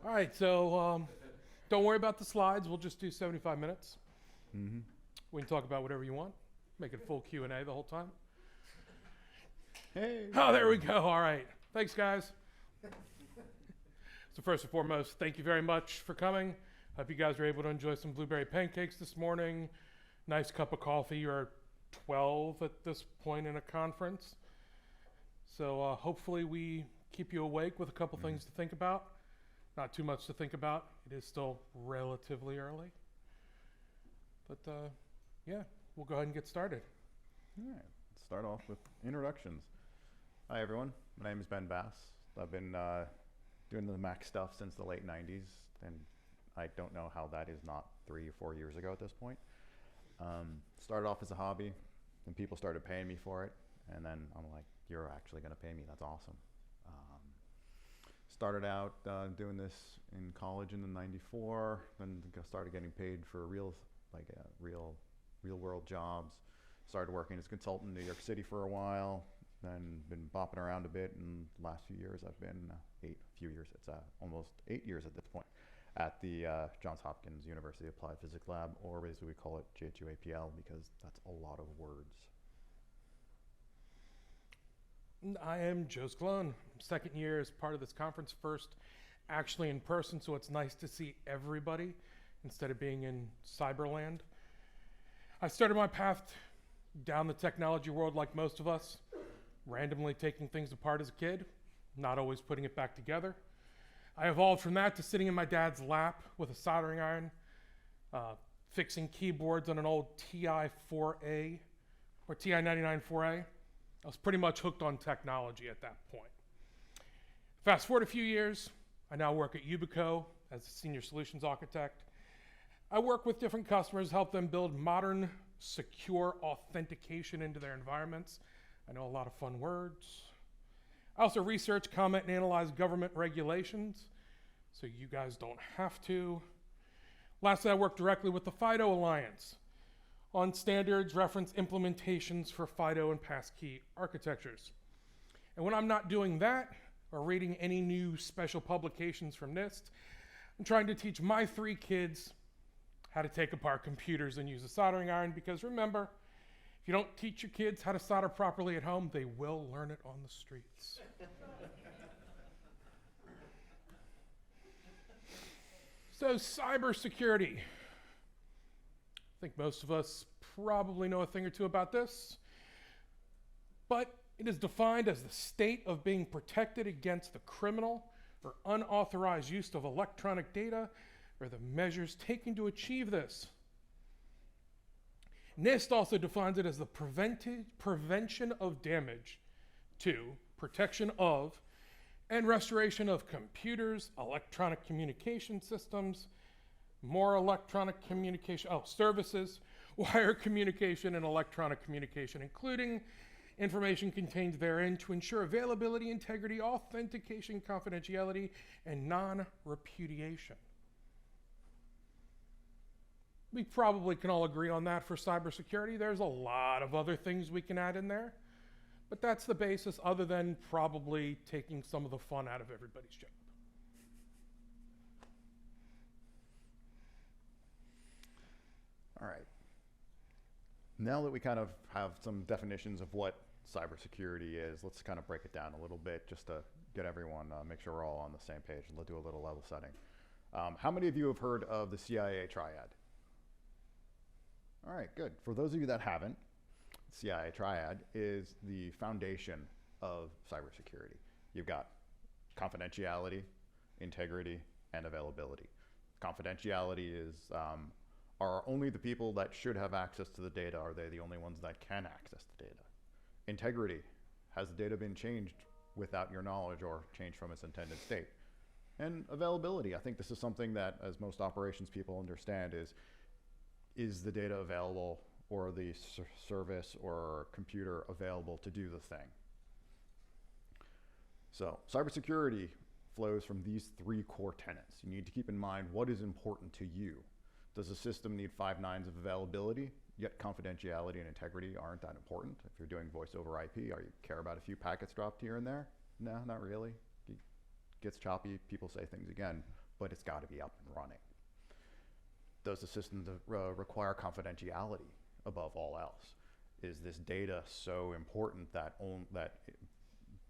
All right, so don't worry about the slides. We'll just do 75 minutes. We can talk about whatever you want. Make it full Q&A the whole time. Hey. Oh, there we go. All right. Thanks, guys. So first and foremost, thank you very much for coming. Hope you guys were able to enjoy some blueberry pancakes this morning. Nice cup of coffee. You're 12 at this point in a conference. So hopefully we keep you awake with a couple things to think about. Not too much to think about. It is still relatively early. But yeah, we'll go ahead and get started. All right, let's start off with introductions. Hi everyone, my name is Ben Bass. I've been doing the Mac stuff since the late 90s, and I don't know how that is not 3 or 4 years ago at this point. Started off as a hobby, and people started paying me for it, and then I'm like, you're actually gonna pay me, that's awesome. Started out doing this in college in the '94, then started getting paid for real world jobs. Started working as a consultant in New York City for a while, then been bopping around a bit, and the last few years I've been, it's almost 8 years at this point, at the Johns Hopkins University Applied Physics Lab, or as we call it, JHUAPL, because that's a lot of words. I am Joe Scalone. Second year as part of this conference, first actually in person, so it's nice to see everybody instead of being in cyberland. I started my path down the technology world like most of us, randomly taking things apart as a kid, not always putting it back together. I evolved from that to sitting in my dad's lap with a soldering iron, fixing keyboards on an old TI 4A or TI 99 4A. I was pretty much hooked on technology at that point. Fast forward a few years, I now work at Yubico as a senior solutions architect. I work with different customers, help them build modern, secure authentication into their environments. I know a lot of fun words. I also research, comment, and analyze government regulations, so you guys don't have to. Lastly, I work directly with the FIDO Alliance on standards, reference implementations for FIDO and passkey architectures. And when I'm not doing that, or reading any new special publications from NIST, I'm trying to teach my 3 kids how to take apart computers and use a soldering iron, because remember, if you don't teach your kids how to solder properly at home, they will learn it on the streets. So, cybersecurity. I think most of us probably know a thing or two about this, but it is defined as the state of being protected against the criminal or unauthorized use of electronic data, or the measures taken to achieve this. NIST also defines it as the prevention of damage to, protection of, and restoration of computers, electronic communication systems, more electronic communication, services, wire communication, and electronic communication, including information contained therein to ensure availability, integrity, authentication, confidentiality, and non-repudiation. We probably can all agree on that for cybersecurity. There's a lot of other things we can add in there, but that's the basis, other than probably taking some of the fun out of everybody's job. All right. Now that we kind of have some definitions of what cybersecurity is, let's kind of break it down a little bit just to get everyone, make sure we're all on the same page, and let's do a little level setting. How many of you have heard of the CIA triad? All right, good. For those of you that haven't, CIA triad is the foundation of cybersecurity. You've got confidentiality, integrity, and availability. Confidentiality is, are only the people that should have access to the data, are they the only ones that can access the data? Integrity, has the data been changed without your knowledge or changed from its intended state? And availability, I think this is something that, as most operations people understand, is the data available, or the service or computer available to do the thing? So cybersecurity flows from these 3 core tenets. You need to keep in mind what is important to you. Does the system need 5 nines of availability, yet confidentiality and integrity aren't that important? If you're doing voice over IP, are you care about a few packets dropped here and there? No, not really. It gets choppy, people say things again. but it's got to be up and running. Does the system require confidentiality above all else? Is this data so important that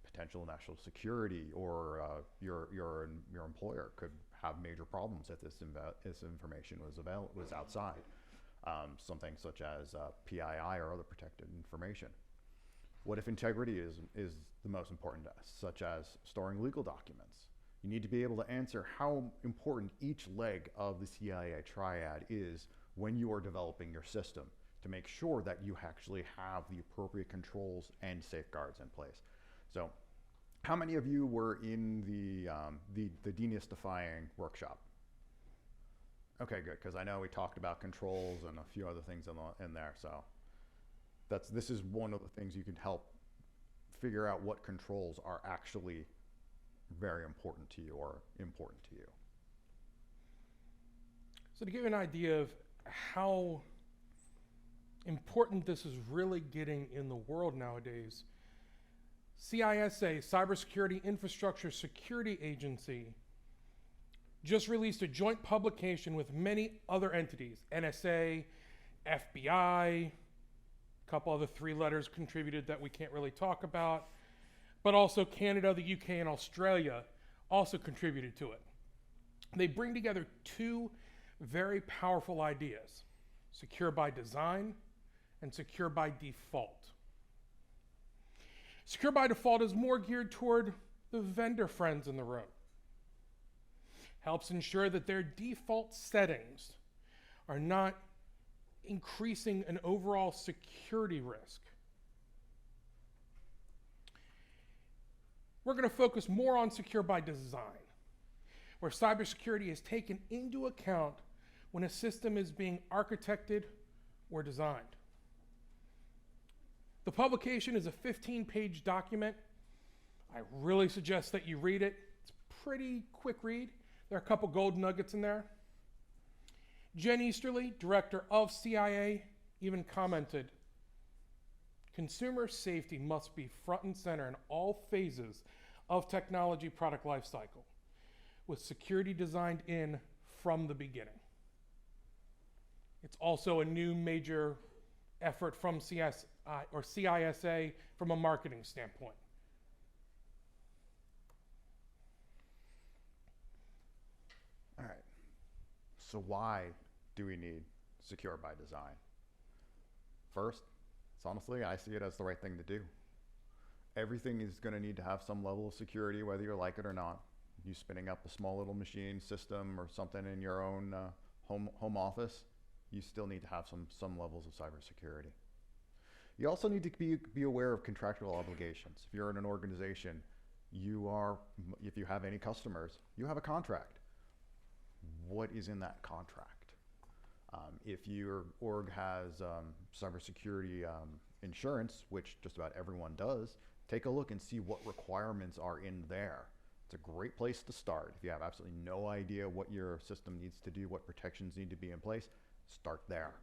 potential national security or your employer could have major problems if this information was outside? Something such as PII or other protected information. What if integrity is the most important to us, such as storing legal documents? You need to be able to answer how important each leg of the CIA triad is when you are developing your system to make sure that you actually have the appropriate controls and safeguards in place. So, how many of you were in the demystifying workshop? Okay, good, because I know we talked about controls and a few other things in there. So, this is one of the things you can help figure out what controls are actually very important to you or important to you. So to give you an idea of how important this is really getting in the world nowadays, CISA, Cybersecurity Infrastructure Security Agency, just released a joint publication with many other entities, NSA, FBI, a couple other three letters contributed that we can't really talk about, but also Canada, the UK, and Australia also contributed to it. They bring together two very powerful ideas: secure by design and secure by default. Secure by default is more geared toward the vendor friends in the room. Helps ensure that their default settings are not increasing an overall security risk. We're going to focus more on secure by design, where cybersecurity is taken into account when a system is being architected or designed. The publication is a 15-page document. I really suggest that you read it. It's a pretty quick read. There are a couple gold nuggets in there. Jen Easterly, director of CIA, even commented, "Consumer safety must be front and center in all phases of technology product lifecycle, with security designed in from the beginning." It's also a new major effort from CISA from a marketing standpoint. All right. So why do we need secure by design? First, it's honestly, I see it as the right thing to do. Everything is going to need to have some level of security, whether you like it or not. You spinning up a small little machine system or something in your own home office, you still need to have some levels of cybersecurity. You also need to be aware of contractual obligations. If you're in an organization, if you have any customers, you have a contract. What is in that contract? If your org has cybersecurity insurance, which just about everyone does, take a look and see what requirements are in there. It's a great place to start. If you have absolutely no idea what your system needs to do, what protections need to be in place, start there.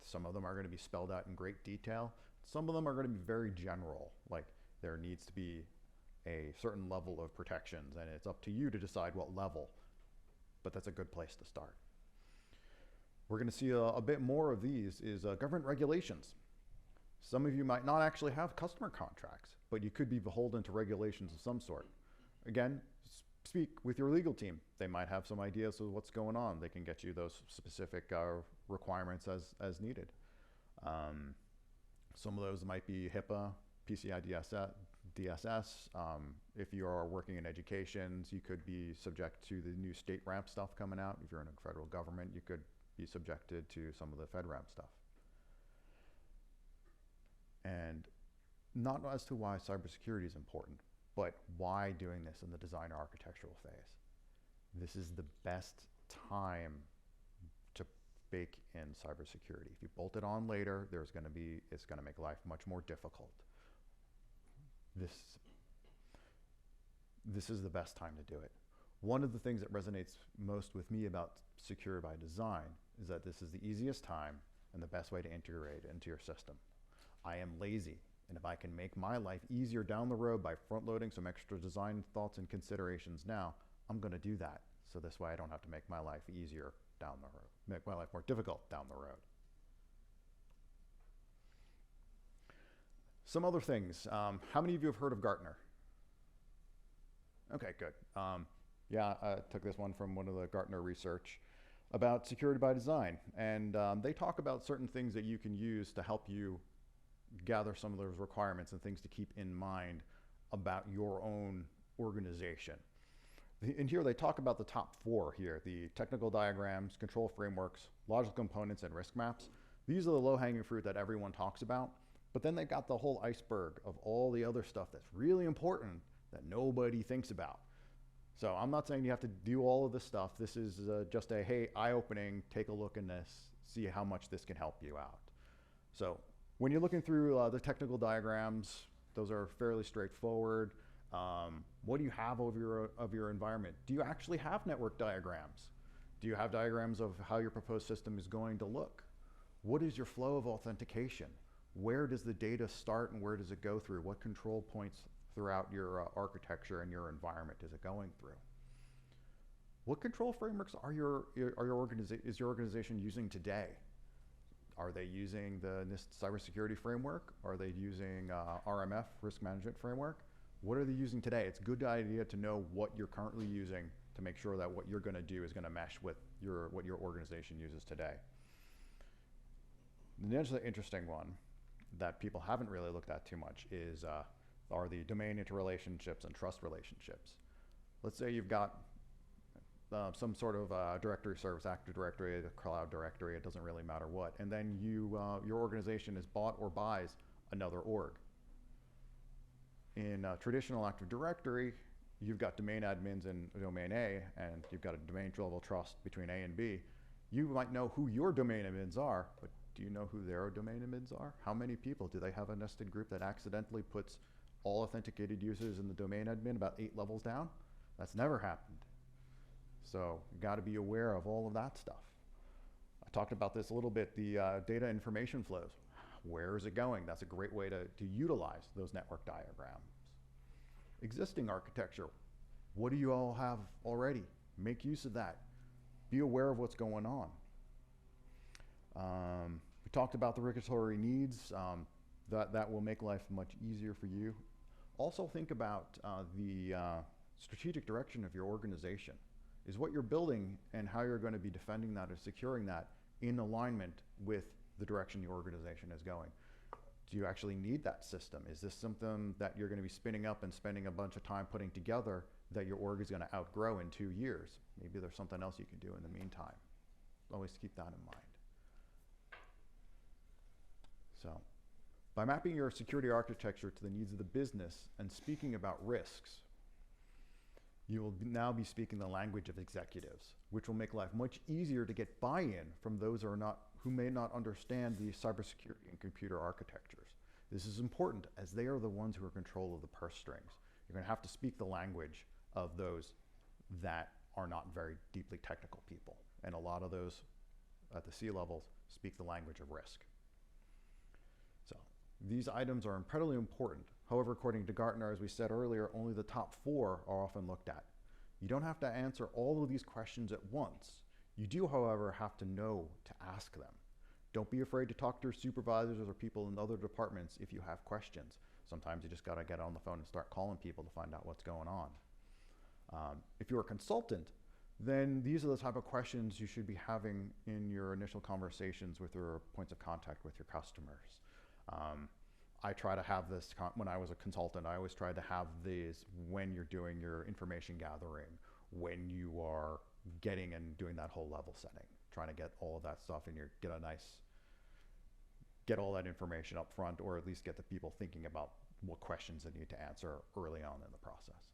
Some of them are going to be spelled out in great detail. Some of them are going to be very general, like there needs to be a certain level of protections, and it's up to you to decide what level, but that's a good place to start. We're going to see a bit more of these is government regulations. Some of you might not actually have customer contracts, but you could be beholden to regulations of some sort. Again, speak with your legal team. They might have some ideas of what's going on. They can get you those specific requirements as needed. Some of those might be HIPAA, PCI DSS. If you are working in education, you could be subject to the new state ramp stuff coming out. If you're in a federal government, you could be subjected to some of the FedRAMP stuff. And not as to why cybersecurity is important, but why doing this in the design or architectural phase. This is the best time to bake in cybersecurity. If you bolt it on later, it's going to make life much more difficult. This is the best time to do it. One of the things that resonates most with me about secure by design is that this is the easiest time and the best way to integrate it into your system. I am lazy, and if I can make my life easier down the road by front loading some extra design thoughts and considerations now, I'm going to do that. So this way I don't have to make my life easier down the road, make my life more difficult down the road. Some other things. How many of you have heard of Gartner? Okay, good. Yeah, I took this one from one of the Gartner research about security by design. And they talk about certain things that you can use to help you gather some of those requirements and things to keep in mind about your own organization. In here, they talk about the top 4 here, the technical diagrams, control frameworks, logical components, and risk maps. These are the low-hanging fruit that everyone talks about, but then they've got the whole iceberg of all the other stuff that's really important that nobody thinks about. So I'm not saying you have to do all of this stuff. This is just a, hey, eye-opening, take a look in this, see how much this can help you out. So when you're looking through the technical diagrams, those are fairly straightforward. What do you have of your environment? Do you actually have network diagrams? Do you have diagrams of how your proposed system is going to look? What is your flow of authentication? Where does the data start and where does it go through? What control points throughout your architecture and your environment is it going through? What control frameworks is your organization using today? Are they using the NIST cybersecurity framework? Are they using RMF, risk management framework? What are they using today? It's a good idea to know what you're currently using to make sure that what you're going to do is going to mesh with what your organization uses today. The next interesting one that people haven't really looked at too much are the domain interrelationships and trust relationships. Let's say you've got some sort of directory service, Active Directory, a cloud directory, it doesn't really matter what, and then your organization is bought or buys another org. In traditional Active Directory, you've got domain admins in domain A, and you've got a domain level trust between A and B. You might know who your domain admins are, but do you know who their domain admins are? How many people? Do they have a nested group that accidentally puts all authenticated users in the domain admin about 8 levels down? That's never happened. So you got to be aware of all of that stuff. I talked about this a little bit, the data information flows. Where is it going? That's a great way to utilize those network diagrams. Existing architecture. What do you all have already? Make use of that. Be aware of what's going on. We talked about the regulatory needs. That will make life much easier for you. Also think about the strategic direction of your organization. Is what you're building and how you're going to be defending that or securing that in alignment with the direction your organization is going? Do you actually need that system? Is this something that you're going to be spinning up and spending a bunch of time putting together that your org is going to outgrow in 2 years? Maybe there's something else you can do in the meantime. Always keep that in mind. So, by mapping your security architecture to the needs of the business and speaking about risks, you will now be speaking the language of executives, which will make life much easier to get buy-in from those who may not understand the cybersecurity and computer architectures. This is important as they are the ones who are in control of the purse strings. You're going to have to speak the language of those that are not very deeply technical people. And a lot of those at the C levels speak the language of risk. So these items are incredibly important. However, according to Gartner, as we said earlier, only the top 4 are often looked at. You don't have to answer all of these questions at once. You do, however, have to know to ask them. Don't be afraid to talk to your supervisors or people in other departments if you have questions. Sometimes you just got to get on the phone and start calling people to find out what's going on. If you're a consultant, then these are the type of questions you should be having in your initial conversations with your points of contact with your customers. I try to have this, when I was a consultant, I always tried to have these when you're doing your information gathering, when you are getting and doing that whole level setting, trying to get all of that stuff in your, get all that information up front, or at least get the people thinking about what questions they need to answer early on in the process.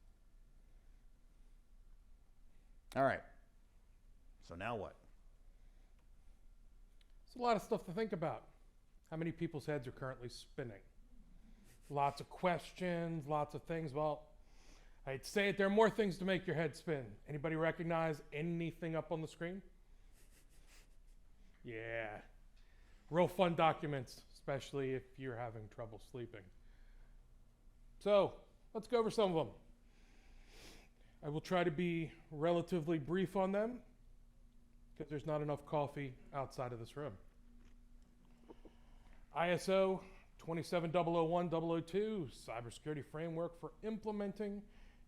All right, so now what? It's a lot of stuff to think about. How many people's heads are currently spinning? Lots of questions, lots of things. Well, I'd say it, there are more things to make your head spin. Anybody recognize anything up on the screen? Yeah. Real fun documents, especially if you're having trouble sleeping. So, let's go over some of them. I will try to be relatively brief on them because there's not enough coffee outside of this room. ISO 27001-002, Cybersecurity Framework for Implementing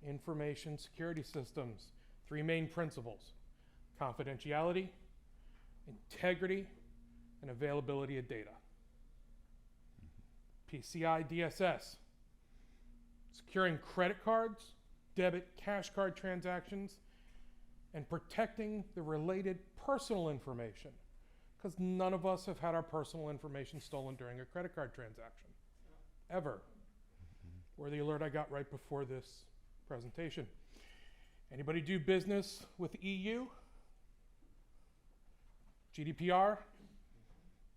Information Security Systems. 3 main principles: confidentiality, integrity, and availability of data. PCI DSS, securing credit cards, debit, cash card transactions, and protecting the related personal information, because none of us have had our personal information stolen during a credit card transaction, ever. Or the alert I got right before this presentation. Anybody do business with the EU? GDPR,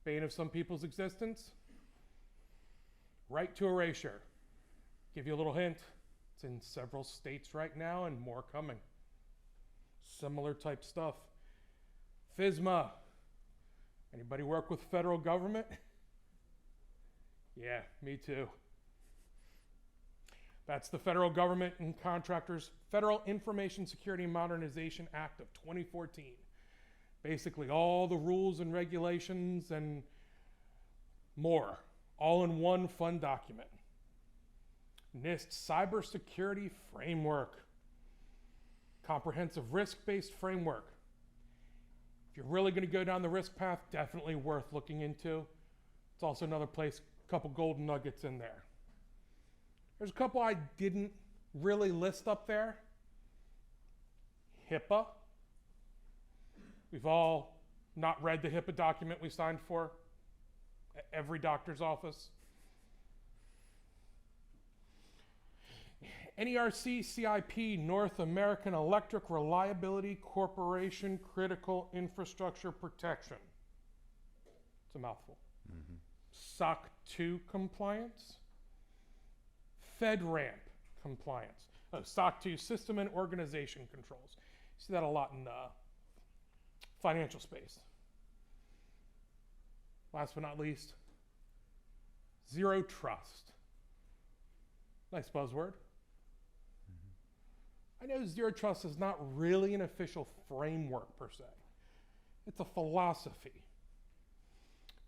bane of some people's existence. Right to erasure. Give you a little hint. It's in several states right now and more coming. Similar type stuff. FISMA. Anybody work with federal government? Yeah, me too. That's the Federal Government and Contractors Federal Information Security Modernization Act of 2014. Basically all the rules and regulations and more, all in one fun document. NIST Cybersecurity Framework. Comprehensive risk-based framework. If you're really going to go down the risk path, definitely worth looking into. It's also another place, a couple golden nuggets in there. There's a couple I didn't really list up there. HIPAA. We've all not read the HIPAA document we signed for at every doctor's office. NERC CIP, North American Electric Reliability Corporation Critical Infrastructure Protection. It's a mouthful. SOC 2 compliance. FedRAMP compliance. SOC 2, System and Organization Controls. You see that a lot in financial space. Last but not least, Zero Trust. Nice buzzword. I know Zero Trust is not really an official framework per se. It's a philosophy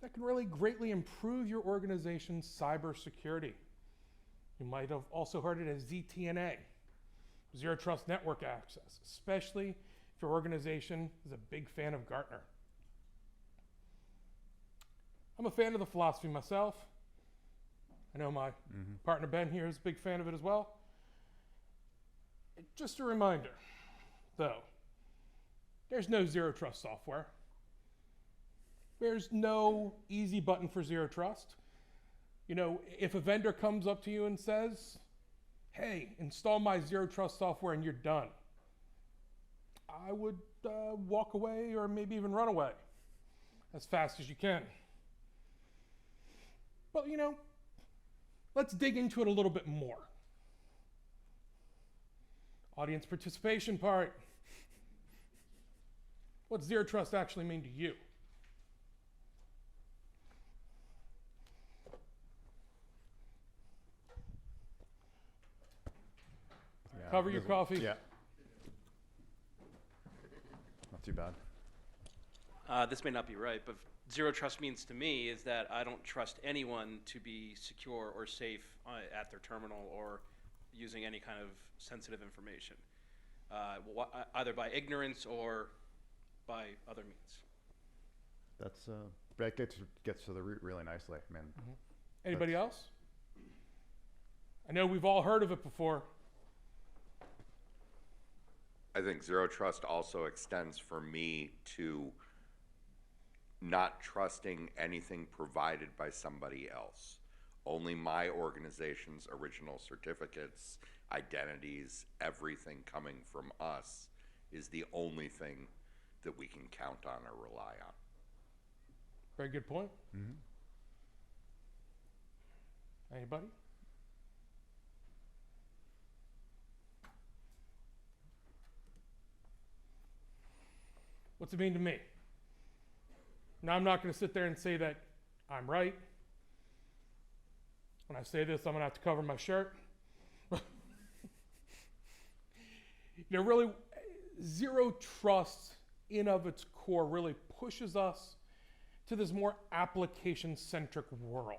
that can really greatly improve your organization's cybersecurity. You might have also heard it as ZTNA, Zero Trust Network Access, especially if your organization is a big fan of Gartner. I'm a fan of the philosophy myself. I know my partner Ben here is a big fan of it as well. Just a reminder, though, there's no Zero Trust software. There's no easy button for Zero Trust. You know, if a vendor comes up to you and says, hey, install my Zero Trust software and you're done, I would walk away or maybe even run away as fast as you can. But, you know, let's dig into it a little bit more. Audience participation part. What's Zero Trust actually mean to you? Yeah, Cover your coffee. Yeah. Not too bad. This may not be right, but Zero Trust means to me is that I don't trust anyone to be secure or safe at their terminal or using any kind of sensitive information, either by ignorance or by other means. That's that gets to the root really nicely. I mean, Anybody else? I know we've all heard of it before. I think Zero Trust also extends for me to not trusting anything provided by somebody else. Only my organization's original certificates, identities, everything coming from us is the only thing that we can count on or rely on. Very good point. Anybody? What's it mean to me? Now, I'm not going to sit there and say that I'm right. When I say this, I'm going to have to cover my shirt. really, zero trust in of its core really pushes us to this more application-centric world.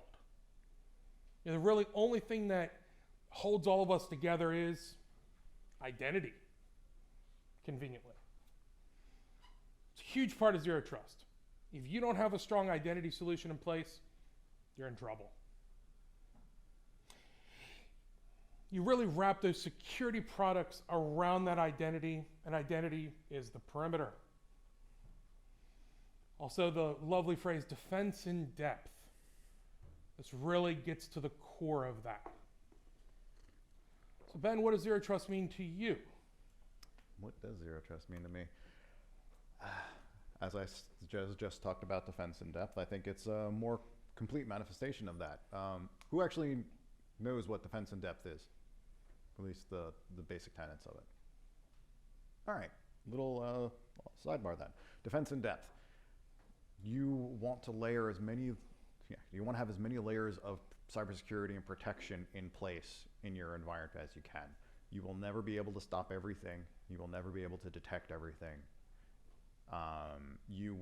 The really only thing that holds all of us together is identity, conveniently. It's a huge part of zero trust. If you don't have a strong identity solution in place, you're in trouble. You really wrap those security products around that identity, and identity is the perimeter. Also, the lovely phrase, defense in depth. This really gets to the core of that. So Ben, what does zero trust mean to you? What does zero trust mean to me? As I just talked about defense in depth, I think it's a more complete manifestation of that. Who actually knows what defense in depth is? At least the basic tenets of it. All right, little sidebar then. Defense in depth. You want to layer as many, you want to have as many layers of cybersecurity and protection in place in your environment as you can. You will never be able to stop everything. You will never be able to detect everything. You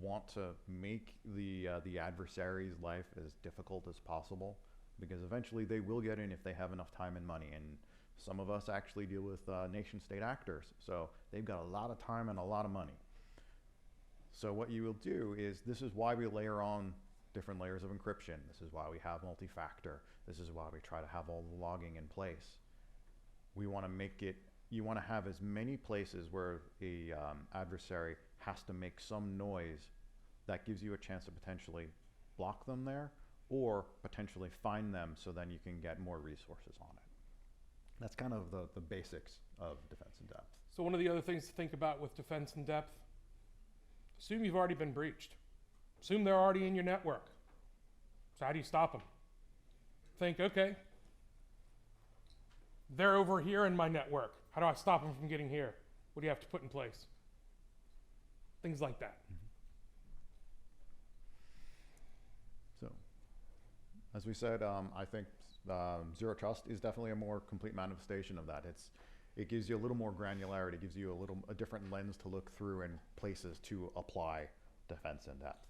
want to make the adversary's life as difficult as possible, because eventually they will get in if they have enough time and money. And some of us actually deal with nation-state actors, so they've got a lot of time and a lot of money. So what you will do is, this is why we layer on different layers of encryption. This is why we have multi-factor. This is why we try to have all the logging in place. We want to make it, you want to have as many places where a adversary has to make some noise that gives you a chance to potentially block them there, or potentially find them so then you can get more resources on it. That's kind of the basics of defense in depth. So one of the other things to think about with defense in depth, assume you've already been breached. Assume they're already in your network. So how do you stop them? Think, okay, they're over here in my network. How do I stop them from getting here? What do you have to put in place? Things like that. So, as we said, I think zero trust is definitely a more complete manifestation of that. It gives you a little more granularity, it gives you a different lens to look through and places to apply defense in depth.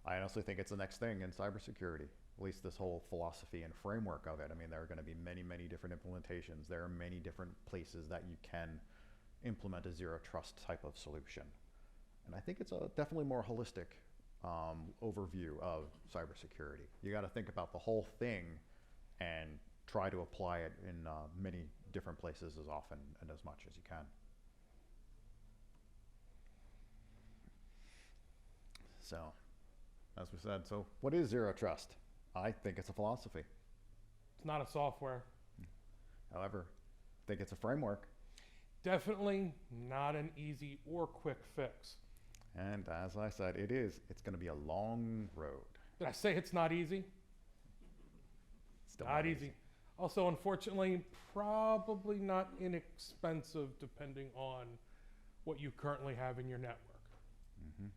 I honestly think it's the next thing in cybersecurity, at least this whole philosophy and framework of it. I mean, there are going to be many, many different implementations. There are many different places that you can implement a zero trust type of solution. And I think it's a definitely more holistic overview of cybersecurity. You got to think about the whole thing and try to apply it in many different places as often and as much as you can. So, as we said, so what is zero trust? I think it's a philosophy. It's not a software. However, I think it's a framework. Definitely not an easy or quick fix. And as I said, it's going to be a long road. Did I say it's not easy? Still Not easy. Also, unfortunately, probably not inexpensive depending on what you currently have in your network. Mm-hmm.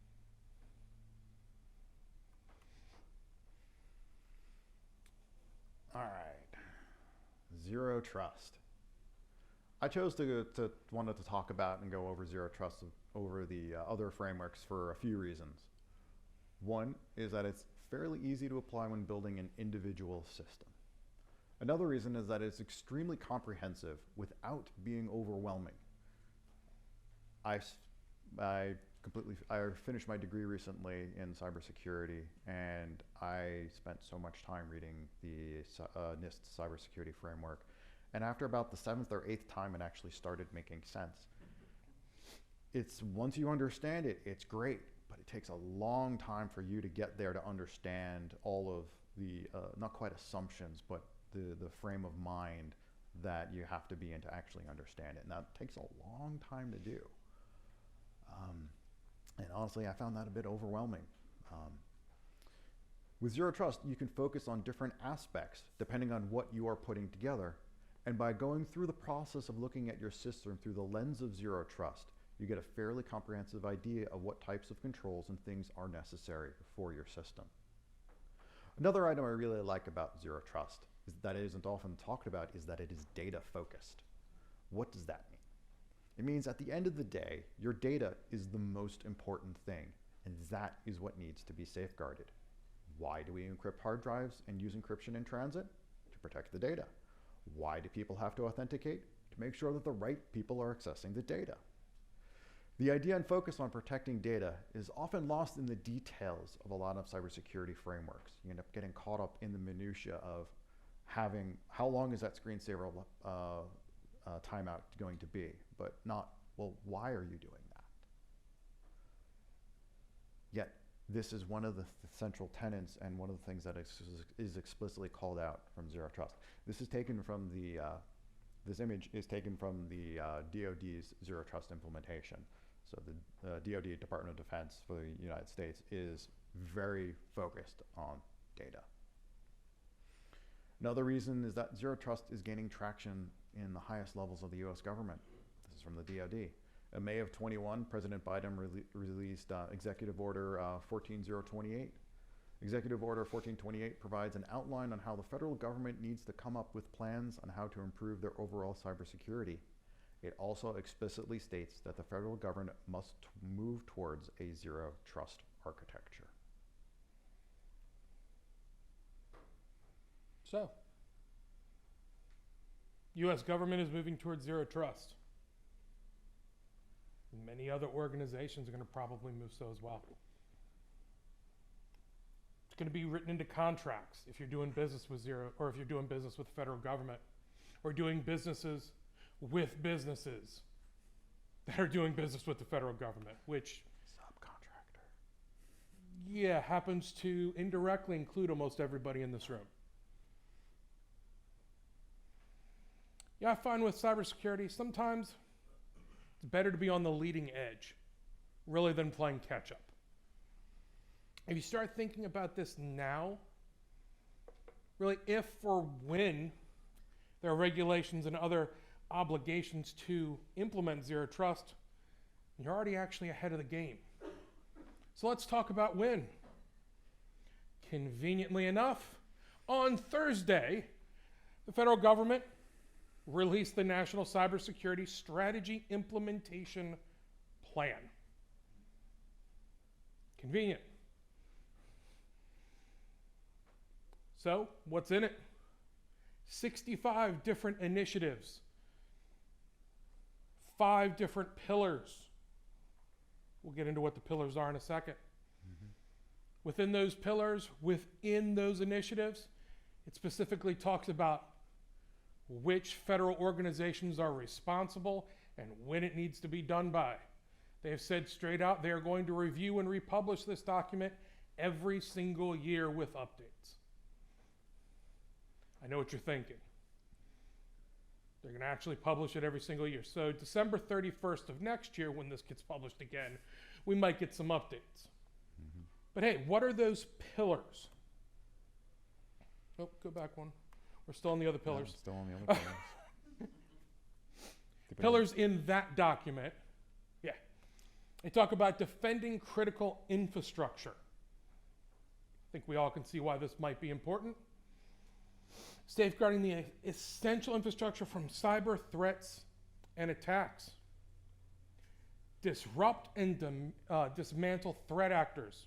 All right. Zero trust. I chose wanted to talk about and go over zero trust over the other frameworks for a few reasons. One is that it's fairly easy to apply when building an individual system. Another reason is that it's extremely comprehensive without being overwhelming. I finished my degree recently in cybersecurity, and I spent so much time reading the NIST cybersecurity framework. And after about the 7th or 8th time, it actually started making sense. Once you understand it, it's great, but it takes a long time for you to get there to understand all of the, not quite assumptions, but the frame of mind that you have to be in to actually understand it. And that takes a long time to do. And honestly, I found that a bit overwhelming. With zero trust, you can focus on different aspects depending on what you are putting together. And by going through the process of looking at your system through the lens of zero trust, you get a fairly comprehensive idea of what types of controls and things are necessary for your system. Another item I really like about zero trust is that it isn't often talked about is that it is data focused. What does that mean? It means at the end of the day, your data is the most important thing, and that is what needs to be safeguarded. Why do we encrypt hard drives and use encryption in transit? To protect the data. Why do people have to authenticate? To make sure that the right people are accessing the data. The idea and focus on protecting data is often lost in the details of a lot of cybersecurity frameworks. You end up getting caught up in the minutia of having, how long is that screensaver timeout going to be? But not, well, why are you doing that? Yet, this is one of the central tenets and one of the things that is explicitly called out from Zero Trust. This is taken from the, this image is taken from the DoD's Zero Trust implementation. So the DoD, Department of Defense for the United States, is very focused on data. Another reason is that Zero Trust is gaining traction in the highest levels of the US government. This is from the DoD. In May of 21, President Biden released Executive Order 14028. Executive Order 1428 provides an outline on how the federal government needs to come up with plans on how to improve their overall cybersecurity. It also explicitly states that the federal government must move towards a zero trust architecture. So, U.S. government is moving towards zero trust. Many other organizations are going to probably move so as well. It's going to be written into contracts if you're doing business with zero, or if you're doing business with the federal government, or doing businesses with businesses that are doing business with the federal government, which Subcontractor. yeah, happens to indirectly include almost everybody in this room. Yeah, I find with cybersecurity, sometimes it's better to be on the leading edge, really, than playing catch up. If you start thinking about this now, really, if or when there are regulations and other obligations to implement zero trust, you're already actually ahead of the game. So let's talk about when. Conveniently enough, on Thursday, the federal government released the National Cybersecurity Strategy Implementation Plan. Convenient. So, what's in it? 65 different initiatives, 5 different pillars. We'll get into what the pillars are in a second. Within those pillars, within those initiatives, it specifically talks about which federal organizations are responsible and when it needs to be done by. They have said straight out they are going to review and republish this document every single year with updates. I know what you're thinking. They're going to actually publish it every single year. So December 31st of next year, when this gets published again, we might get some updates. But hey, what are those pillars? Oh, go back one. We're still on the other pillars. Yeah, still on the other pillars. Pillars in that document, yeah. They talk about defending critical infrastructure. I think we all can see why this might be important. Safeguarding the essential infrastructure from cyber threats and attacks. Disrupt and dismantle threat actors.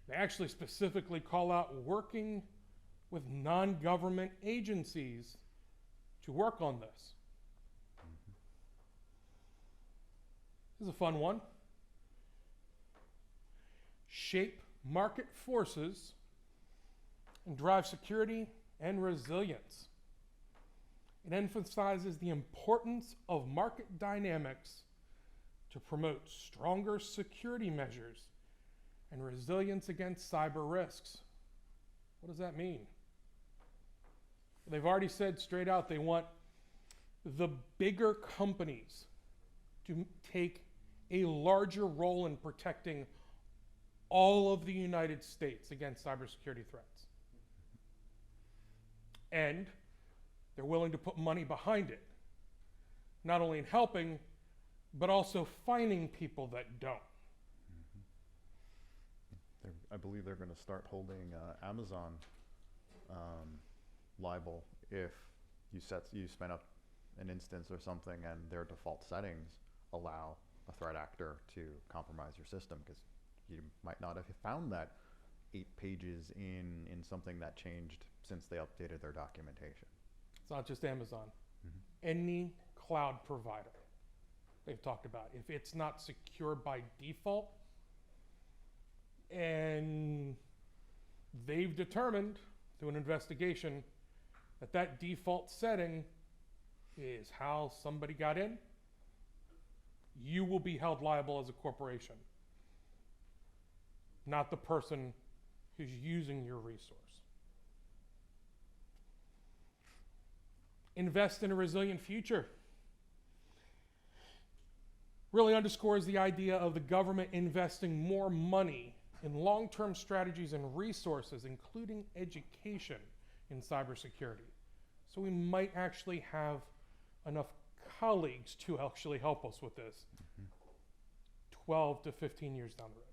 They actually specifically call out working with non-government agencies to work on this. This is a fun one. Shape market forces and drive security and resilience. It emphasizes the importance of market dynamics to promote stronger security measures and resilience against cyber risks. What does that mean? They've already said straight out they want the bigger companies to take a larger role in protecting all of the United States against cybersecurity threats. And they're willing to put money behind it, not only in helping, but also fining people that don't. I believe they're going to start holding Amazon liable if you spend up an instance or something and their default settings allow a threat actor to compromise your system, because you might not have found that 8 pages in something that changed since they updated their documentation. It's not just Amazon. Any cloud provider they've talked about, if it's not secure by default, and they've determined through an investigation that that default setting is how somebody got in, you will be held liable as a corporation, not the person who's using your resource. Invest in a resilient future. Really underscores the idea of the government investing more money in long-term strategies and resources, including education in cybersecurity. So we might actually have enough colleagues to actually help us with this 12 to 15 years down the road.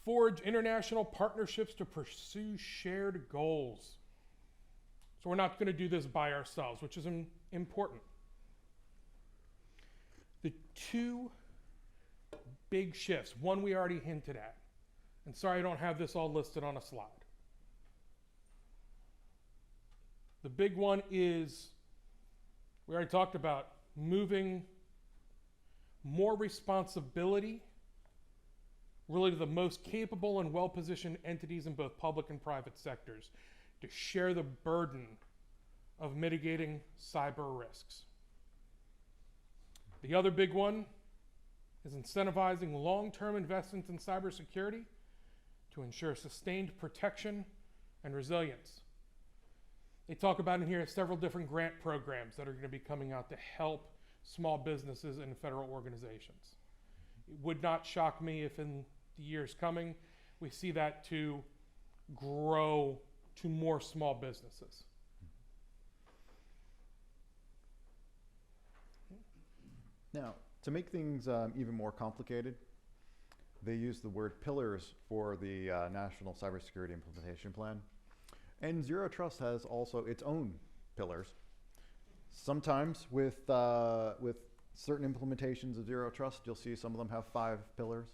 Forge international partnerships to pursue shared goals. So we're not going to do this by ourselves, which is important. The two big shifts, one we already hinted at, and sorry I don't have this all listed on a slide. The big one is, we already talked about moving more responsibility really to the most capable and well-positioned entities in both public and private sectors to share the burden of mitigating cyber risks. The other big one is incentivizing long-term investments in cybersecurity to ensure sustained protection and resilience. They talk about in here several different grant programs that are going to be coming out to help small businesses and federal organizations. It would not shock me if in the years coming we see that to grow to more small businesses. Now, to make things even more complicated, they use the word pillars for the National Cybersecurity Implementation Plan. And Zero Trust has also its own pillars. Sometimes with certain implementations of Zero Trust, you'll see some of them have 5 pillars,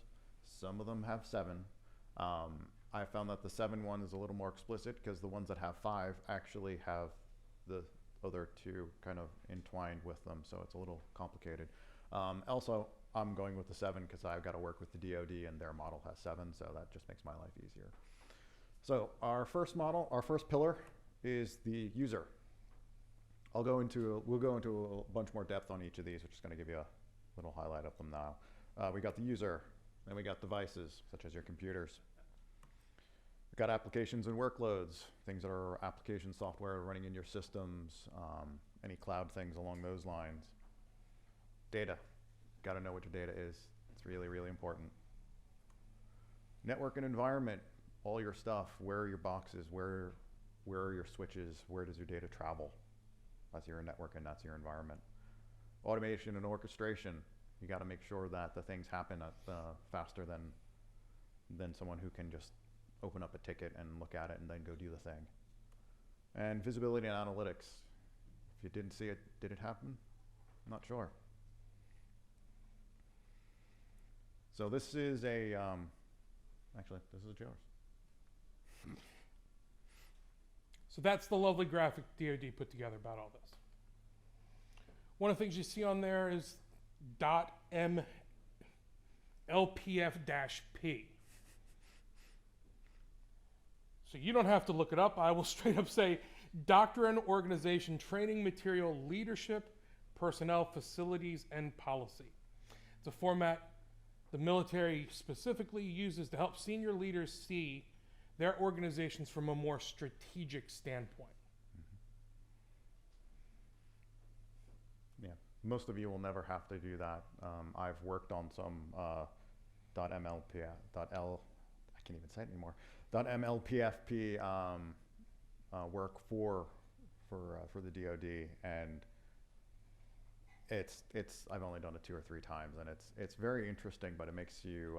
some of them have 7. I found that the 7 one is a little more explicit because the ones that have 5 actually have the other 2 kind of entwined with them, so it's a little complicated. Also, I'm going with the 7 because I've got to work with the DoD and their model has 7, so that just makes my life easier. So our first pillar is the user. We'll go into a bunch more depth on each of these, which is going to give you a little highlight of them now. We got the user, then we got devices, such as your computers. We've got applications and workloads, things that are application software running in your systems, any cloud things along those lines. Data, got to know what your data is. It's really, really important. Network and environment, all your stuff, where are your boxes, where are your switches, where does your data travel? That's your network and that's your environment. Automation and orchestration, you got to make sure that the things happen faster than someone who can just open up a ticket and look at it and then go do the thing. And visibility and analytics. If you didn't see it, did it happen? I'm not sure. So this is actually, this is yours. So that's the lovely graphic DoD put together about all this. One of the things you see on there is .mlpf-p. So you don't have to look it up. I will straight up say doctrine, organization, training, material, leadership, personnel, facilities, and policy. It's a format the military specifically uses to help senior leaders see their organizations from a more strategic standpoint. Yeah, most of you will never have to do that. I've worked on some .mlpf, I can't even say it anymore, .mlpfp work for the DoD, and I've only done it 2 or 3 times, and it's very interesting, but it makes you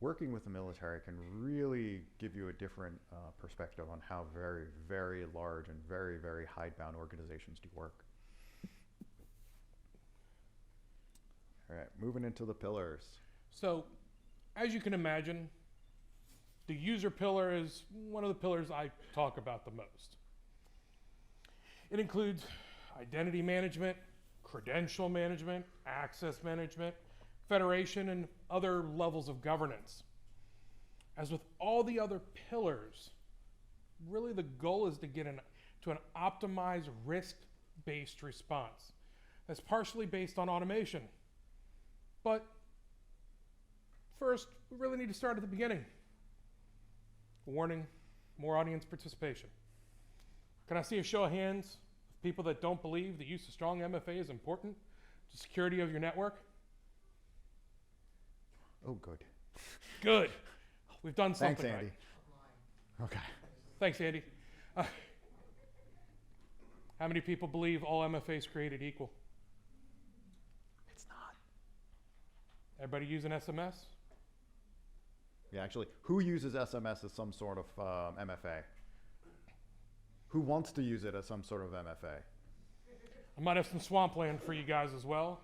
working with the military can really give you a different perspective on how very, very large and very, very hidebound organizations do work. All right, moving into the pillars. So, as you can imagine, the user pillar is one of the pillars I talk about the most. It includes identity management, credential management, access management, federation, and other levels of governance. As with all the other pillars, really the goal is to get to an optimized risk-based response that's partially based on automation. But first, we really need to start at the beginning. Warning, more audience participation. Can I see a show of hands of people that don't believe the use of strong MFA is important to security of your network? Oh, good. Good. We've done something Thanks, Andy. right. Okay. Thanks, Andy. How many people believe all MFA is created equal? It's not. Everybody using SMS? Yeah, actually, who uses SMS as some sort of MFA? Who wants to use it as some sort of MFA? I might have some swampland for you guys as well,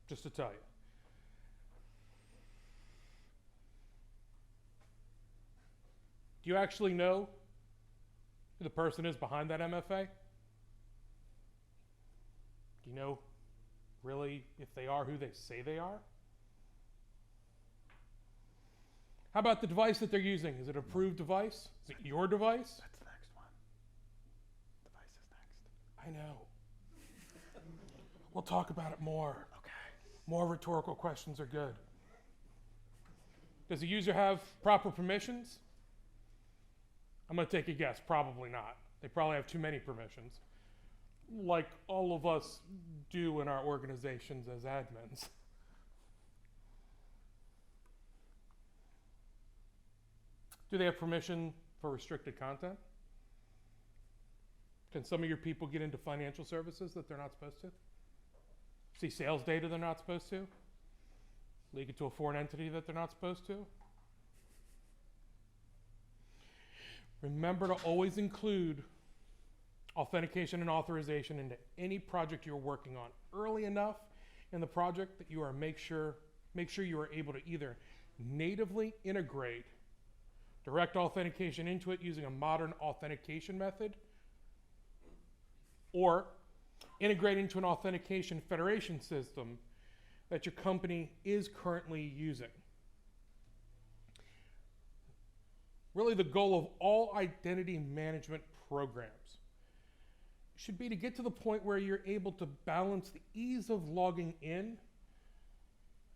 just to tell you. Do you actually know who the person is behind that MFA? Do you know really if they are who they say they are? How about the device that they're using? Is it an approved device? Is it your device? That's the next one. Device is next. I know. We'll talk about it more. Okay. More rhetorical questions are good. Does the user have proper permissions? I'm going to take a guess. Probably not. They probably have too many permissions, like all of us do in our organizations as admins. Do they have permission for restricted content? Can some of your people get into financial services that they're not supposed to? See sales data they're not supposed to? Leak it to a foreign entity that they're not supposed to? Remember to always include authentication and authorization into any project you're working on early enough in the project that you are make sure you are able to either natively integrate direct authentication into it using a modern authentication method, or integrate into an authentication federation system that your company is currently using. Really, the goal of all identity management programs should be to get to the point where you're able to balance the ease of logging in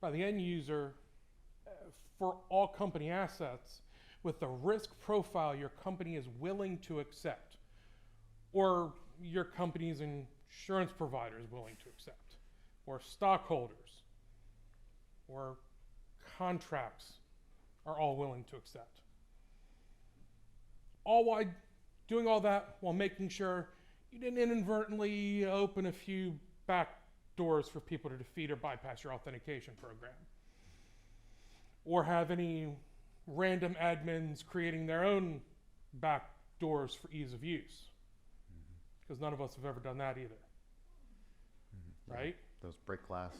by the end user for all company assets with the risk profile your company is willing to accept, or your company's insurance provider is willing to accept, or stockholders, or contracts are all willing to accept. All while doing all that while making sure you didn't inadvertently open a few back doors for people to defeat or bypass your authentication program, or have any random admins creating their own back doors for ease of use, because none of us have ever done that either. Right? Those break glass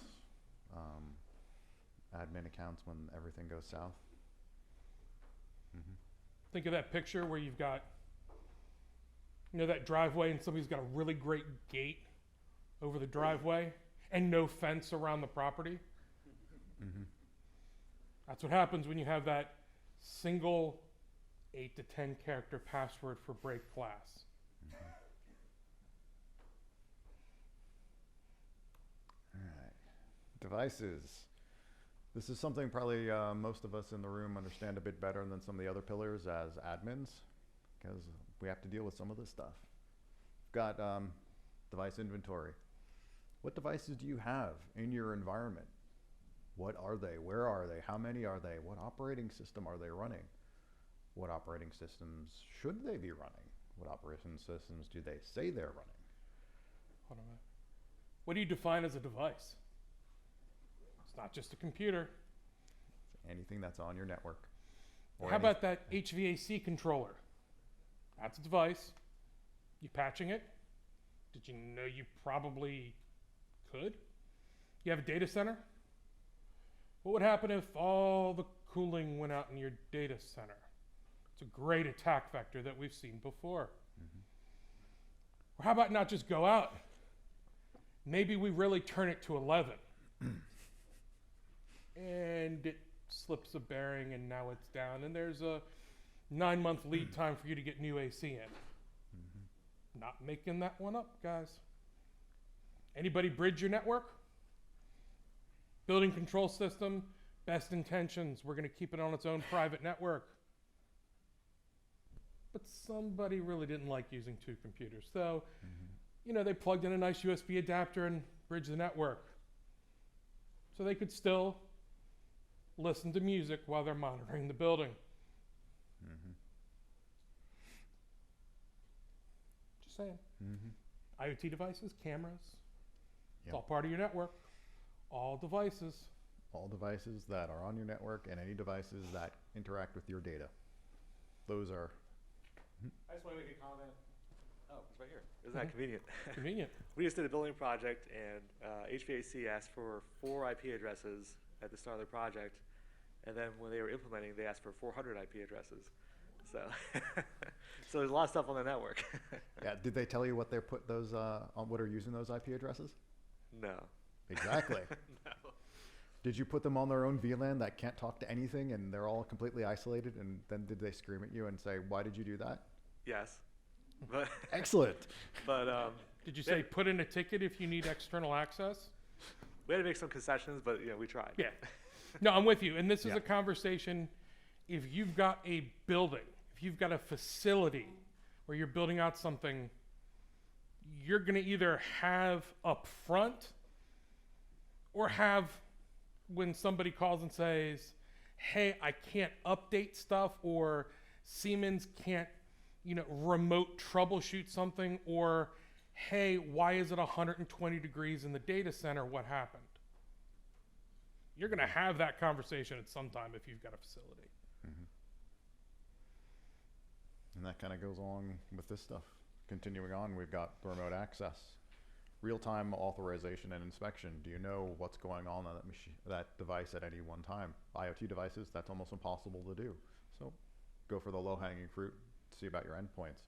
admin accounts when everything goes south. Think of that picture where you've got, that driveway and somebody's got a really great gate over the driveway and no fence around the property. That's what happens when you have that single 8 to 10 character password for break glass. All right. Devices. This is something probably most of us in the room understand a bit better than some of the other pillars as admins, because we have to deal with some of this stuff. We've got device inventory. What devices do you have in your environment? What are they? Where are they? How many are they? What operating system are they running? What operating systems should they be running? What operating systems do they say they're running? Hold on a minute. What do you define as a device? It's not just a computer. anything that's on your network. How about that HVAC controller? That's a device. You patching it? Did you know you probably could? You have a data center? What would happen if all the cooling went out in your data center? It's a great attack vector that we've seen before. Or how about not just go out? Maybe we really turn it to 11. And it slips a bearing and now it's down. And there's a 9-month lead time for you to get new AC in. Not making that one up, guys. Anybody bridge your network? Building control system, best intentions. We're going to keep it on its own private network. But somebody really didn't like using 2 computers. So, they plugged in a nice USB adapter and bridged the network. So they could still listen to music while they're monitoring the building. Just saying. IoT devices, cameras, it's all part of your network. All devices. All devices that are on your network and any devices that interact with your data. Those are... I just want to make a comment. Oh, it's right here. Isn't that convenient? Convenient. We just did a building project, and HVAC asked for 4 IP addresses at the start of the project, and then when they were implementing, they asked for 400 IP addresses. So, so there's a lot of stuff on the network. Yeah, did they tell you what they're put those on? What are using those IP addresses? No. Exactly. No. Did you put them on their own VLAN that can't talk to anything and they're all completely isolated? And then did they scream at you and say, "Why did you do that?" Yes. But Excellent. but Did you say put in a ticket if you need external access? we had to make some concessions, but we tried. Yeah. No, I'm with you. And this is Yeah. a conversation. If you've got a building, if you've got a facility where you're building out something, you're going to either have up front or have when somebody calls and says, "Hey, I can't update stuff," or Siemens can't, remote troubleshoot something, or, "Hey, why is it 120 degrees in the data center? What happened?" You're going to have that conversation at some time if you've got a facility. And that kind of goes along with this stuff. Continuing on, we've got the remote access, real-time authorization and inspection. Do you know what's going on that machine, that device at any one time? IoT devices, that's almost impossible to do. So go for the low-hanging fruit, see about your endpoints.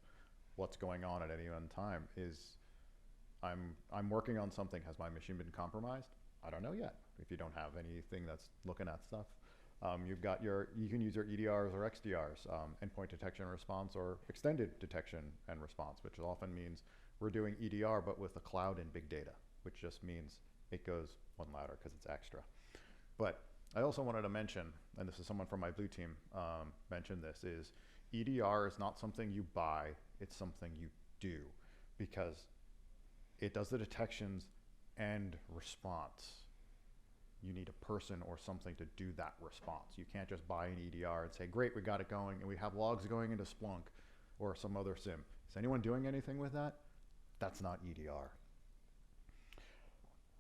What's going on at any one time is, I'm working on something. Has my machine been compromised? I don't know yet. If you don't have anything that's looking at stuff. You can use your EDRs or XDRs, endpoint detection and response, or extended detection and response, which often means we're doing EDR but with the cloud and big data, which just means it goes one louder because it's extra. But I also wanted to mention, and this is someone from my blue team mentioned this, is EDR is not something you buy, it's something you do, because it does the detections and response. You need a person or something to do that response. You can't just buy an EDR and say, "Great, we got it going, and we have logs going into Splunk or some other SIM." Is anyone doing anything with that? That's not EDR.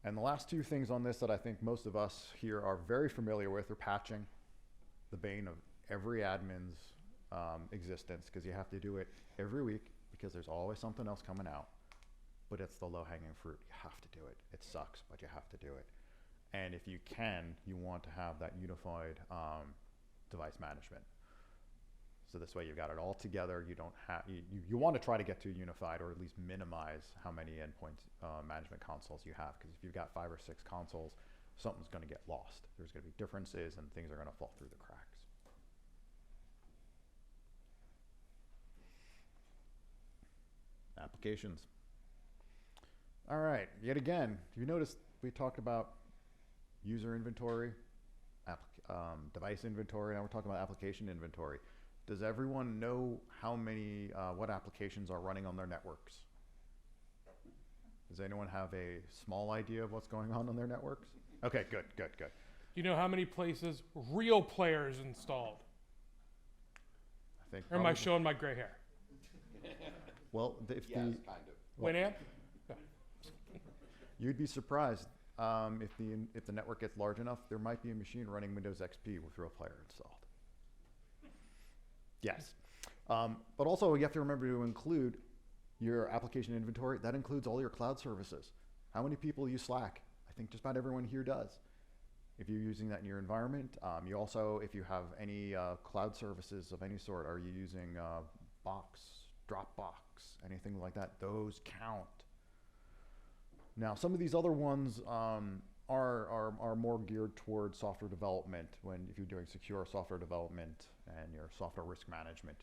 And the last 2 things on this that I think most of us here are very familiar with are patching, the bane of every admin's existence, because you have to do it every week because there's always something else coming out. But it's the low-hanging fruit. You have to do it. It sucks, but you have to do it. And if you can, you want to have that unified device management. So this way you've got it all together. You don't have, you want to try to get to unified, or at least minimize how many endpoint management consoles you have. Because if you've got 5 or 6 consoles, something's going to get lost. There's going to be differences and things are going to fall through the cracks. Applications. All right, yet again, you noticed we talked about user inventory, device inventory, now we're talking about application inventory. Does everyone know how many, what applications are running on their networks? Does anyone have a small idea of what's going on their networks? Okay, good. Do you know how many places real players installed? I think. Or am I showing my gray hair? Well, if Yes, kind of. Winamp? you'd be surprised. If the network gets large enough, there might be a machine running Windows XP with Real Player installed. Yes. But also you have to remember to include your application inventory. That includes all your cloud services. How many people use Slack? I think just about everyone here does. If you're using that in your environment, you also, if you have any cloud services of any sort, are you using Box, Dropbox, anything like that? Those count. Now, some of these other ones are more geared towards software development. If you're doing secure software development and your software risk management,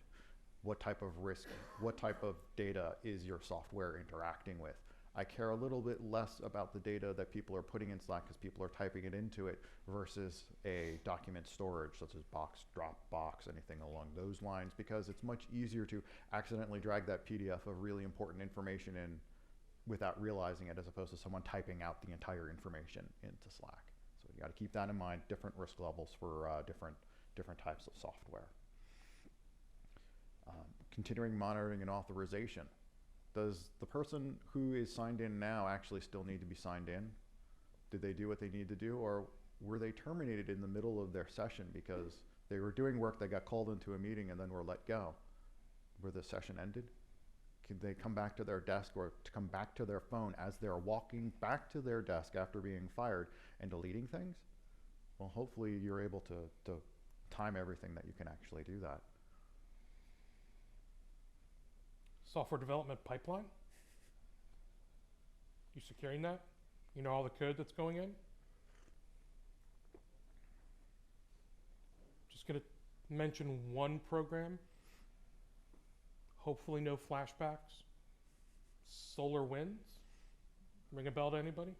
what type of risk, what type of data is your software interacting with? I care a little bit less about the data that people are putting in Slack because people are typing it into it versus a document storage such as Box, Dropbox, anything along those lines, because it's much easier to accidentally drag that PDF of really important information in without realizing it, as opposed to someone typing out the entire information into Slack. So you got to keep that in mind. Different risk levels for different types of software. Continuing monitoring and authorization. Does the person who is signed in now actually still need to be signed in? Did they do what they need to do, or were they terminated in the middle of their session because they were doing work, they got called into a meeting and then were let go? Where the session ended? Can they come back to their desk or to come back to their phone as they're walking back to their desk after being fired and deleting things? Well, hopefully you're able to time everything that you can actually do that. Software development pipeline. You securing that? You know all the code that's going in? Just going to mention one program. Hopefully no flashbacks. Solar Winds. Ring a bell to anybody?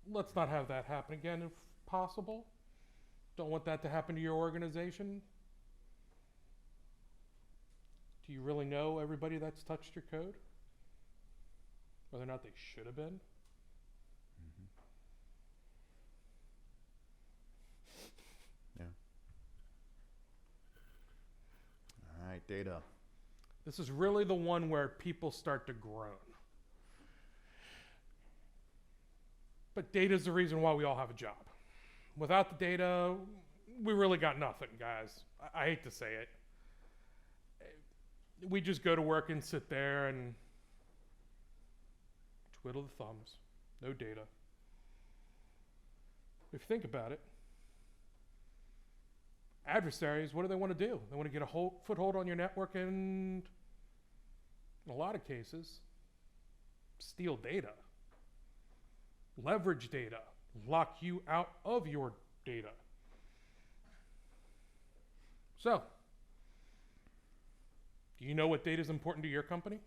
Let's not have that happen again if possible. Don't want that to happen to your organization. Do you really know everybody that's touched your code? Whether or not they should have been? Yeah. All right, data. This is really the one where people start to groan. But data is the reason why we all have a job. Without the data, we really got nothing, guys. I hate to say it. We just go to work and sit there and twiddle the thumbs. No data. If you think about it, adversaries, what do they want to do? They want to get a foothold on your network and, in a lot of cases, steal data, leverage data, lock you out of your data. So, do you know what data is important to your company?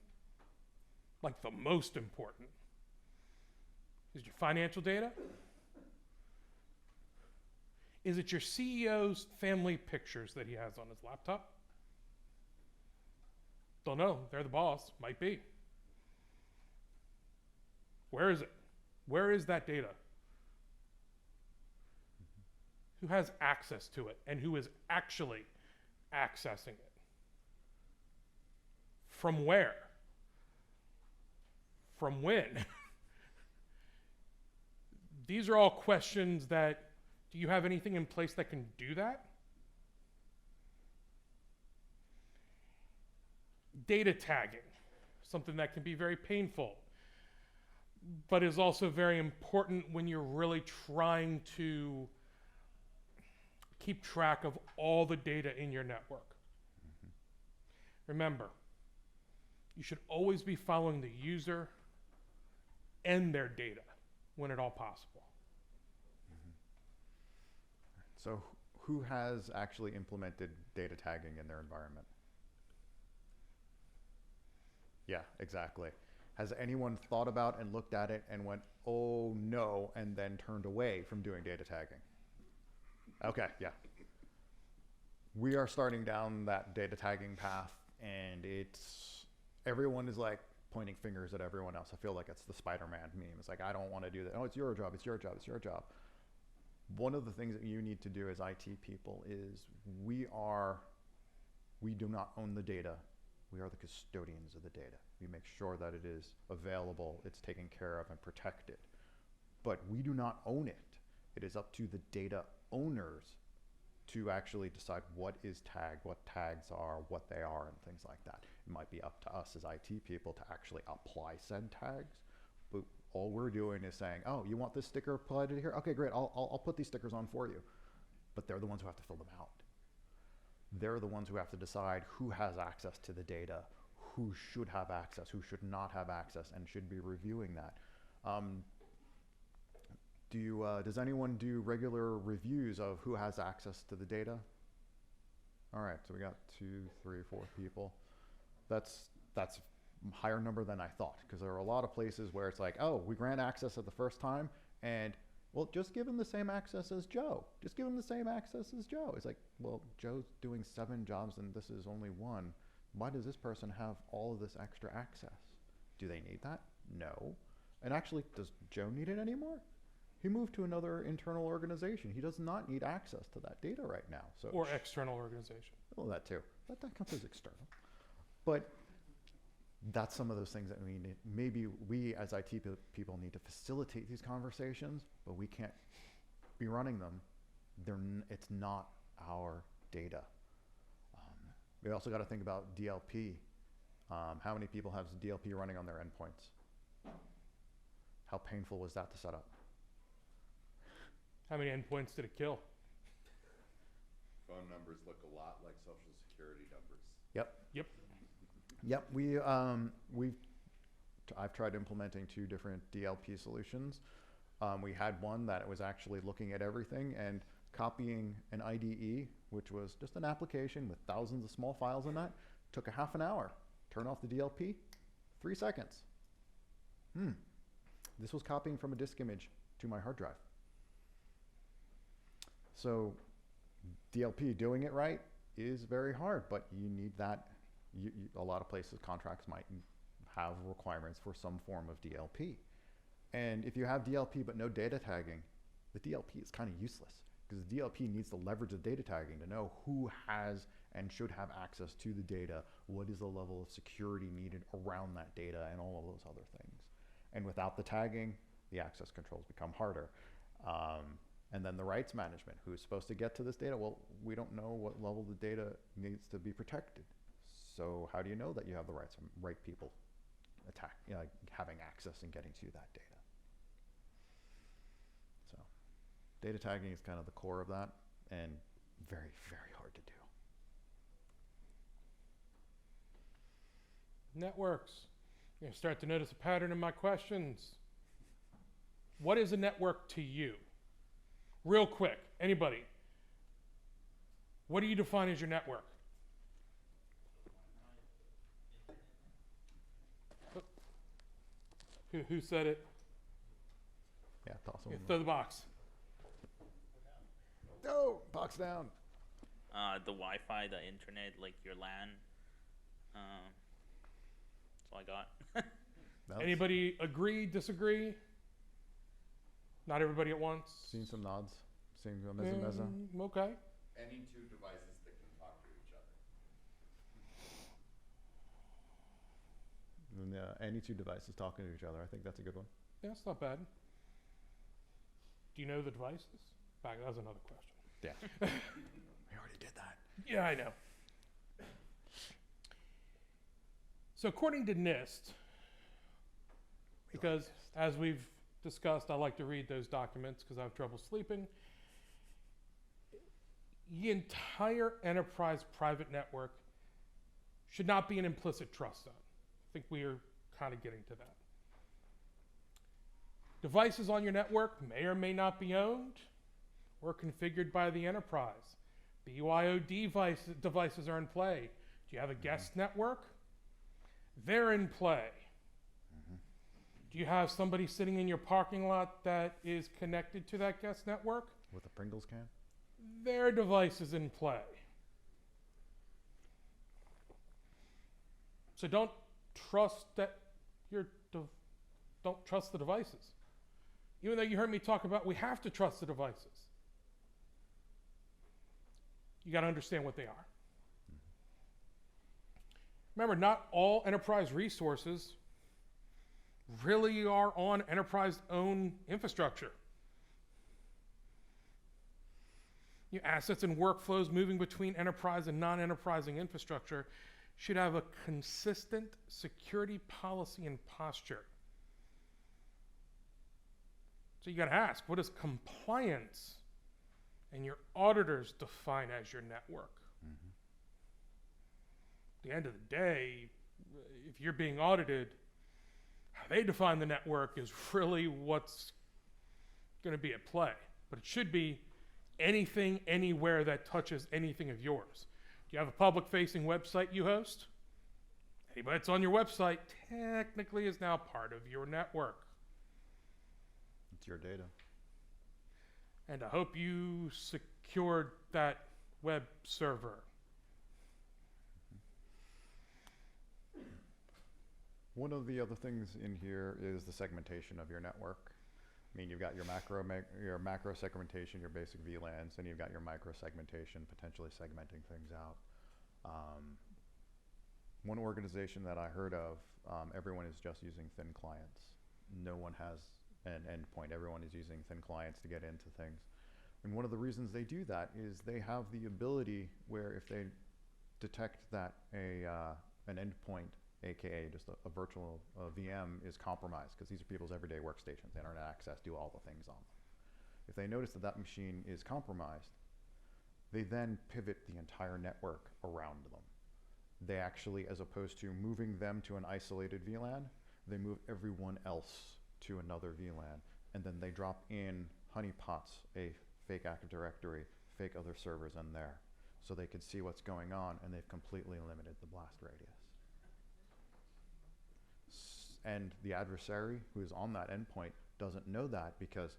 Like the most important. Is it your financial data? Is it your CEO's family pictures that he has on his laptop? Don't know. They're the boss. Might be. Where is it? Where is that data? Who has access to it and who is actually accessing it? From where? From when? These are all questions that, do you have anything in place that can do that? Data tagging, something that can be very painful, but is also very important when you're really trying to keep track of all the data in your network. Remember, you should always be following the user and their data when at all possible. So who has actually implemented data tagging in their environment? Yeah, exactly. Has anyone thought about and looked at it and went, oh no, and then turned away from doing data tagging? Okay, yeah. We are starting down that data tagging path, and everyone is like pointing fingers at everyone else. I feel like it's the Spider-Man meme. It's like, I don't want to do that. Oh, it's your job, it's your job, it's your job. One of the things that you need to do as IT people is we do not own the data. We are the custodians of the data. We make sure that it is available, it's taken care of and protected. But we do not own it. It is up to the data owners to actually decide what is tagged, what tags are, what they are, and things like that. It might be up to us as IT people to actually apply said tags, but all we're doing is saying, oh, you want this sticker applied to here? Okay, great, I'll put these stickers on for you. But they're the ones who have to fill them out. They're the ones who have to decide who has access to the data, who should have access, who should not have access, and should be reviewing that. Does anyone do regular reviews of who has access to the data? All right, so we got 2, 3, 4 people. That's a higher number than I thought, because there are a lot of places where it's like, oh, we grant access at the first time, and well, just give him the same access as Joe. Just give him the same access as Joe. It's like, well, Joe's doing 7 jobs and this is only 1. Why does this person have all of this extra access? Do they need that? No. And actually, does Joe need it anymore? He moved to another internal organization. He does not need access to that data right now. So, Or external organization. well, that too. That counts as external. But that's some of those things that we need. Maybe we as IT people need to facilitate these conversations, but we can't be running them. It's not our data. We also got to think about DLP. How many people have DLP running on their endpoints? How painful was that to set up? How many endpoints did it kill? Phone numbers look a lot like social security numbers. Yep. Yep. I've tried implementing 2 different DLP solutions. We had one that was actually looking at everything and copying an IDE, which was just an application with thousands of small files in that, took a half an hour. Turn off the DLP, 3 seconds. This was copying from a disk image to my hard drive. So DLP, doing it right, is very hard, but you need that. A lot of places, contracts might have requirements for some form of DLP. And if you have DLP but no data tagging, the DLP is kind of useless, because the DLP needs to leverage the data tagging to know who has and should have access to the data, what is the level of security needed around that data, and all of those other things. And without the tagging, the access controls become harder. And then the rights management, who's supposed to get to this data? Well, we don't know what level the data needs to be protected. So how do you know that you have the right people having access and getting to that data? So data tagging is kind of the core of that, and very, very hard to do. Networks. You start to notice a pattern in my questions. What is a network to you? Real quick, anybody. What do you define as your network? Who said it? Yeah, toss them. Yeah, throw the box. No, box down. The Wi-Fi, the internet, like your LAN. That's all I got. Anybody agree, disagree? Not everybody at once? Seen some nods. Seeing a mezza. Okay. Any 2 devices that can talk to each other. And, any 2 devices talking to each other. I think that's a good one. Yeah, that's not bad. Do you know the devices? Back, that was another question. Yeah. We already did that. Yeah, I know. So according to NIST, because as we've discussed, I like to read those documents because I have trouble sleeping. The entire enterprise private network should not be an implicit trust zone. I think we are kind of getting to that. Devices on your network may or may not be owned or configured by the enterprise. BYOD devices are in play. Do you have a guest network? They're in play. Do you have somebody sitting in your parking lot that is connected to that guest network? With a Pringles can? Their device is in play. So don't trust that don't trust the devices. Even though you heard me talk about we have to trust the devices. You got to understand what they are. Remember, not all enterprise resources really are on enterprise-owned infrastructure. Your assets and workflows moving between enterprise and non-enterprising infrastructure should have a consistent security policy and posture. So you got to ask, what does compliance and your auditors define as your network? At the end of the day, if you're being audited, how they define the network is really what's going to be at play. But it should be anything, anywhere that touches anything of yours. Do you have a public-facing website you host? Anybody that's on your website technically is now part of your network. It's your data. And I hope you secured that web server. One of the other things in here is the segmentation of your network. I mean, you've got your macro segmentation, your basic VLANs, and you've got your micro segmentation, potentially segmenting things out. One organization that I heard of, everyone is just using thin clients. No one has an endpoint. Everyone is using thin clients to get into things. And one of the reasons they do that is they have the ability where if they detect that an endpoint, aka just a virtual VM, is compromised, because these are people's everyday workstations, internet access, do all the things on them. If they notice that that machine is compromised, they then pivot the entire network around them. They actually, as opposed to moving them to an isolated VLAN, they move everyone else to another VLAN, and then they drop in honeypots, a fake Active Directory, fake other servers in there, so they could see what's going on, and they've completely limited the blast radius. And the adversary who is on that endpoint doesn't know that, because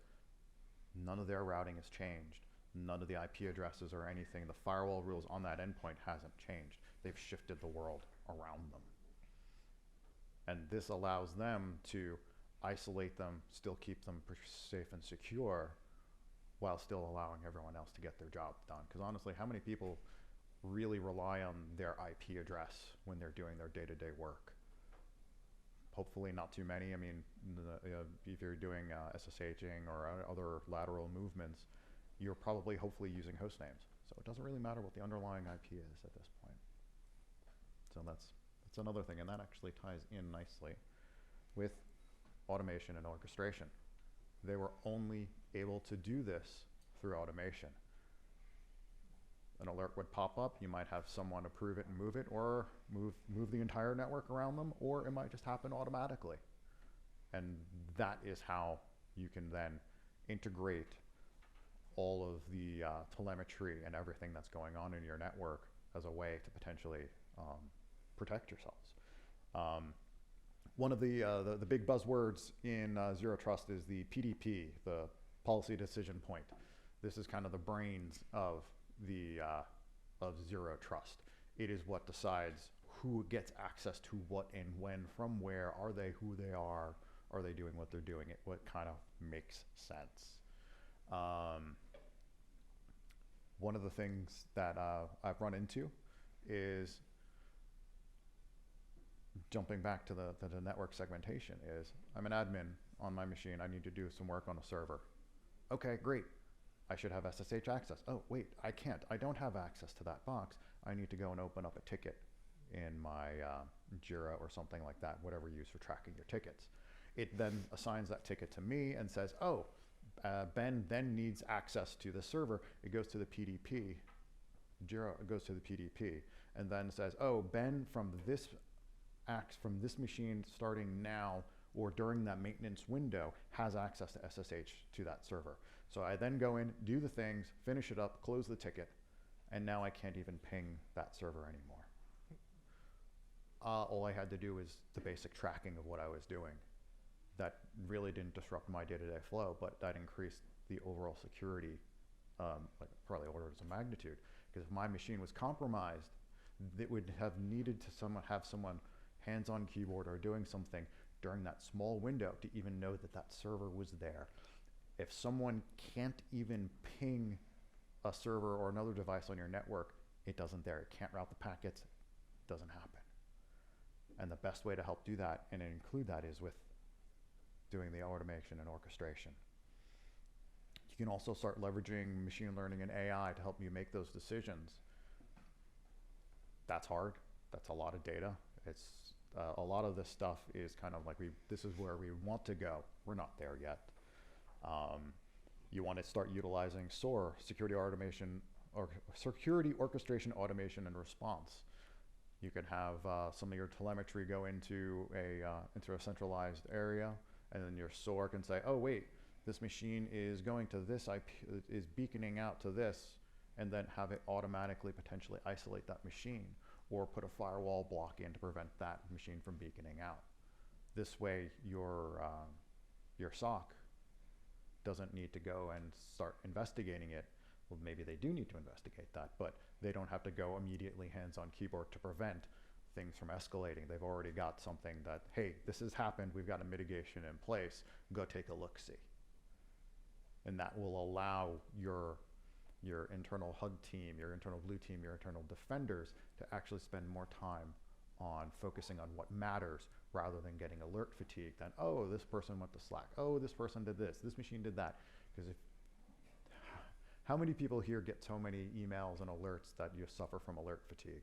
none of their routing has changed. None of the IP addresses or anything. The firewall rules on that endpoint hasn't changed. They've shifted the world around them. And this allows them to isolate them, still keep them safe and secure, while still allowing everyone else to get their job done. Because honestly, how many people really rely on their IP address when they're doing their day-to-day work? Hopefully not too many. I mean, if you're doing SSHing or other lateral movements, you're probably hopefully using host names. So it doesn't really matter what the underlying IP is at this point. So that's another thing, and that actually ties in nicely with automation and orchestration. They were only able to do this through automation. An alert would pop up, you might have someone approve it and move it, or move the entire network around them, or it might just happen automatically. And that is how you can then integrate all of the telemetry and everything that's going on in your network as a way to potentially protect yourselves. One of the big buzzwords in Zero Trust is the PDP, the policy decision point. This is kind of the brains of Zero Trust. It is what decides who gets access to what and when, from where, are they who they are they doing what they're doing, what kind of makes sense. One of the things that I've run into is, jumping back to the network segmentation, is I'm an admin on my machine, I need to do some work on a server. Okay, great. I should have SSH access. Oh, wait, I can't. I don't have access to that box. I need to go and open up a ticket in my Jira or something like that, whatever you use for tracking your tickets. It then assigns that ticket to me and says, oh, Ben then needs access to the server. It goes to the PDP. Jira goes to the PDP and then says, oh, Ben from this machine starting now or during that maintenance window has access to SSH to that server. So I then go in, do the things, finish it up, close the ticket, and now I can't even ping that server anymore. All I had to do was the basic tracking of what I was doing. That really didn't disrupt my day-to-day flow, but that increased the overall security, like probably orders of magnitude. Because if my machine was compromised, it would have needed to have someone hands-on keyboard or doing something during that small window to even know that that server was there. If someone can't even ping a server or another device on your network, it doesn't there. It can't route the packets, it doesn't happen. And the best way to help do that and include that is with doing the automation and orchestration. You can also start leveraging machine learning and AI to help you make those decisions. That's hard. That's a lot of data. It's a lot of this stuff is kind of like this is where we want to go. We're not there yet. You want to start utilizing SOAR, security automation, or security orchestration, automation, and response. You can have some of your telemetry go into a centralized area, and then your SOAR can say, oh wait, this machine is going to this IP, is beaconing out to this, and then have it automatically potentially isolate that machine, or put a firewall block in to prevent that machine from beaconing out. This way, your SOC doesn't need to go and start investigating it. Well, maybe they do need to investigate that, but they don't have to go immediately hands on keyboard to prevent things from escalating. They've already got something that, hey, this has happened, we've got a mitigation in place, go take a look-see. And that will allow your internal HUD team, your internal blue team, your internal defenders to actually spend more time on focusing on what matters rather than getting alert fatigue. Then, oh, this person went to Slack. Oh, this person did this. This machine did that. Because how many people here get so many emails and alerts that you suffer from alert fatigue?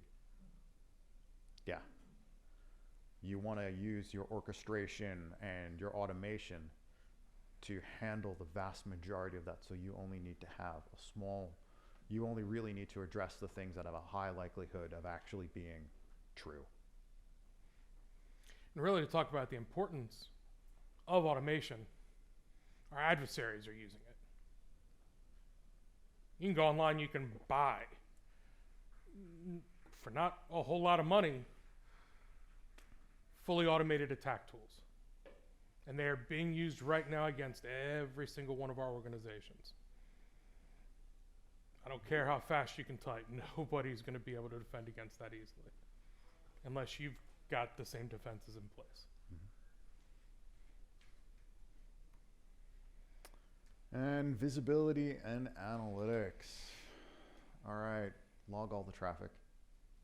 Yeah. You want to use your orchestration and your automation to handle the vast majority of that. So you only need to have you only really need to address the things that have a high likelihood of actually being true. And really, to talk about the importance of automation, our adversaries are using it. You can go online, you can buy, for not a whole lot of money, fully automated attack tools. And they are being used right now against every single one of our organizations. I don't care how fast you can type, nobody's going to be able to defend against that easily, unless you've got the same defenses in place. And visibility and analytics. All right, log all the traffic,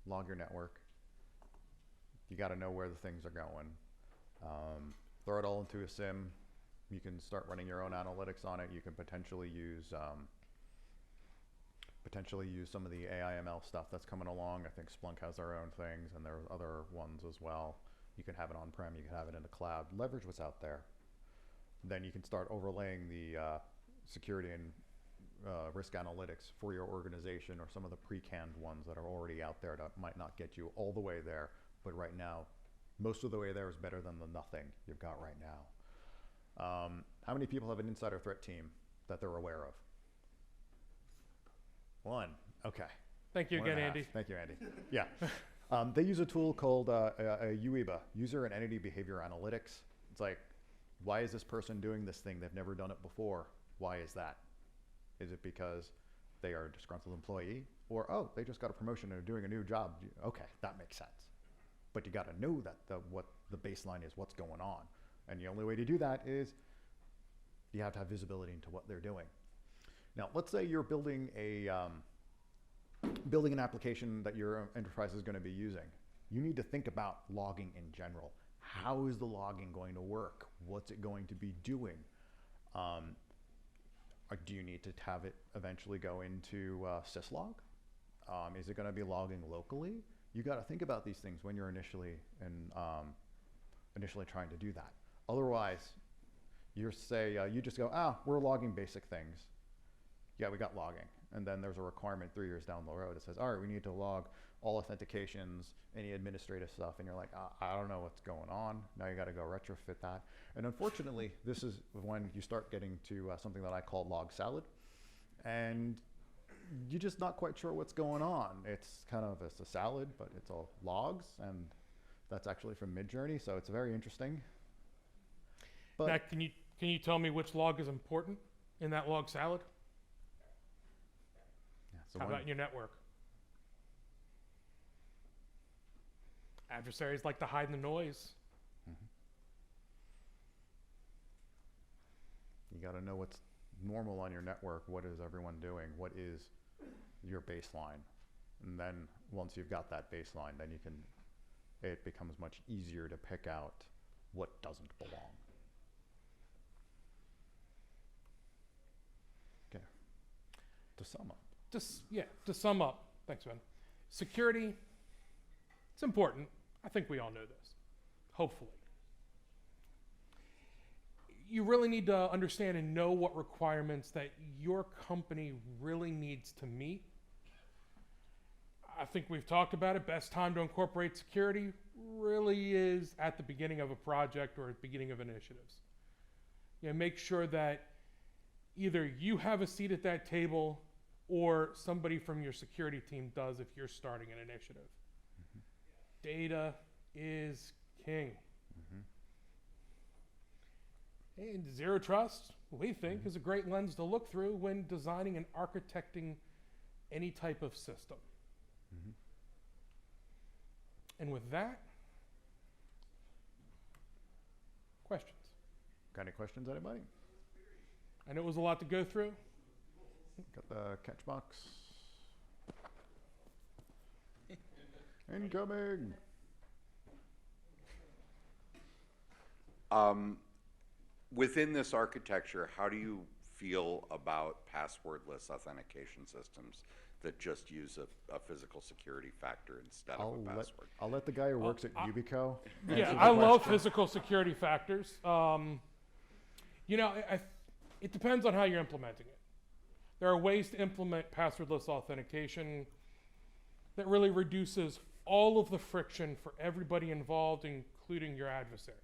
log your network. You got to know where the things are going. Throw it all into a SIM. You can start running your own analytics on it. You can potentially use some of the AIML stuff that's coming along. I think Splunk has their own things, and there are other ones as well. You can have it on-prem, you can have it in the cloud. Leverage what's out there. Then you can start overlaying the security and risk analytics for your organization, or some of the pre-canned ones that are already out there that might not get you all the way there, but right now, most of the way there is better than the nothing you've got right now. How many people have an insider threat team that they're aware of? One. Okay. Thank you One again, and a half. Andy. Thank you, Andy. Yeah. They use a tool called UEBA, User and Entity Behavior Analytics. It's like, why is this person doing this thing? They've never done it before. Why is that? Is it because they are a disgruntled employee? Or, oh, they just got a promotion and are doing a new job? Okay, that makes sense. But you got to know that what the baseline is, what's going on. And the only way to do that is you have to have visibility into what they're doing. Now, let's say you're building an application that your enterprise is going to be using. You need to think about logging in general. How is the logging going to work? What's it going to be doing? Or do you need to have it eventually go into syslog? Is it going to be logging locally? You got to think about these things when you're initially trying to do that. Otherwise, you just go, we're logging basic things. Yeah, we got logging. And then there's a requirement 3 years down the road that says, all right, we need to log all authentications, any administrative stuff. And you're like, I don't know what's going on. Now you got to go retrofit that. And unfortunately, this is when you start getting to something that I call log salad. And you're just not quite sure what's going on. It's a salad, but it's all logs. And that's actually from Midjourney. So it's very interesting. But Now, can you tell me which log is important in that log salad? yeah, so How one- about in your network? Adversaries like to hide in the noise. You got to know what's normal on your network. What is everyone doing? What is your baseline? And then once you've got that baseline, then you can it becomes much easier to pick out what doesn't belong. Okay. To sum up. To sum up, thanks, Ben. Security, it's important. I think we all know this, hopefully. You really need to understand and know what requirements that your company really needs to meet. I think we've talked about it. Best time to incorporate security really is at the beginning of a project or at the beginning of initiatives. Make sure that either you have a seat at that table or somebody from your security team does if you're starting an initiative. Data is king. And zero trust, we think, is a great lens to look through when designing and architecting any type of system. And with that, questions? Got any questions, anybody? I know it was a lot to go through. Got the catch box. Incoming. Within this architecture, how do you feel about passwordless authentication systems that just use a physical security factor instead of a password? I'll let the guy who works at Ubico. Yeah, I love physical security factors. It depends on how you're implementing it. There are ways to implement passwordless authentication that really reduces all of the friction for everybody involved, including your adversaries.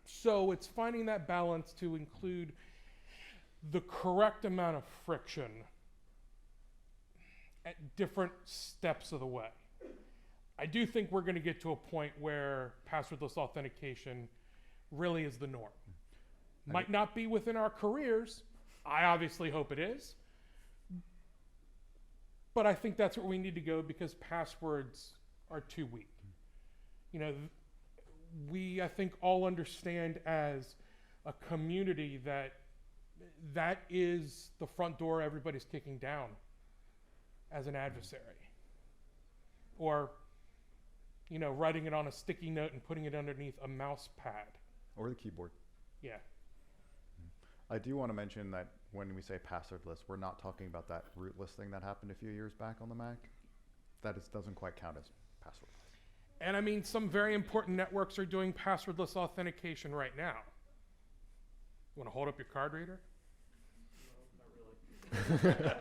So it's finding that balance to include the correct amount of friction at different steps of the way. I do think we're going to get to a point where passwordless authentication really is the norm. Might not be within our careers. I obviously hope it is. But I think that's where we need to go because passwords are too weak. We, I think, all understand as a community that is the front door everybody's kicking down as an adversary. Or, writing it on a sticky note and putting it underneath a mouse pad. Or the keyboard. Yeah. I do want to mention that when we say passwordless, we're not talking about that rootless thing that happened a few years back on the Mac. Doesn't quite count as passwordless. And some very important networks are doing passwordless authentication right now. You want to hold up your card reader? No, not really.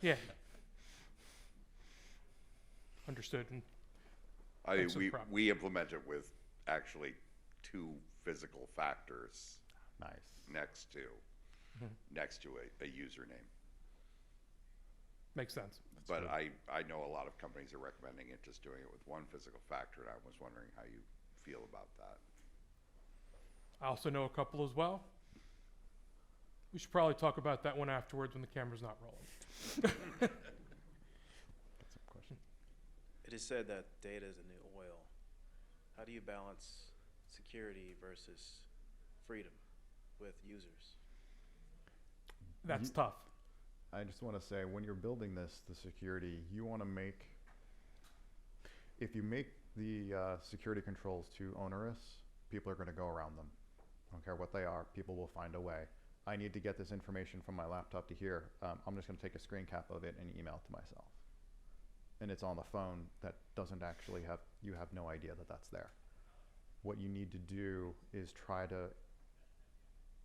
Yeah. Understood. We implement it with actually 2 physical factors. Nice. Next to a username. Makes sense. But I know a lot of companies are recommending it, just doing it with 1 physical factor, and I was wondering how you feel about that. I also know a couple as well. We should probably talk about that one afterwards when the camera's not rolling. Got some questions. It is said that data is the new oil. How do you balance security versus freedom with users? That's tough. I just want to say, when you're building the security, you want to if you make the security controls too onerous, people are going to go around them. I don't care what they are, people will find a way. I need to get this information from my laptop to here. I'm just going to take a screen cap of it and email it to myself. And it's on the phone that doesn't actually you have no idea that that's there. What you need to do is try to,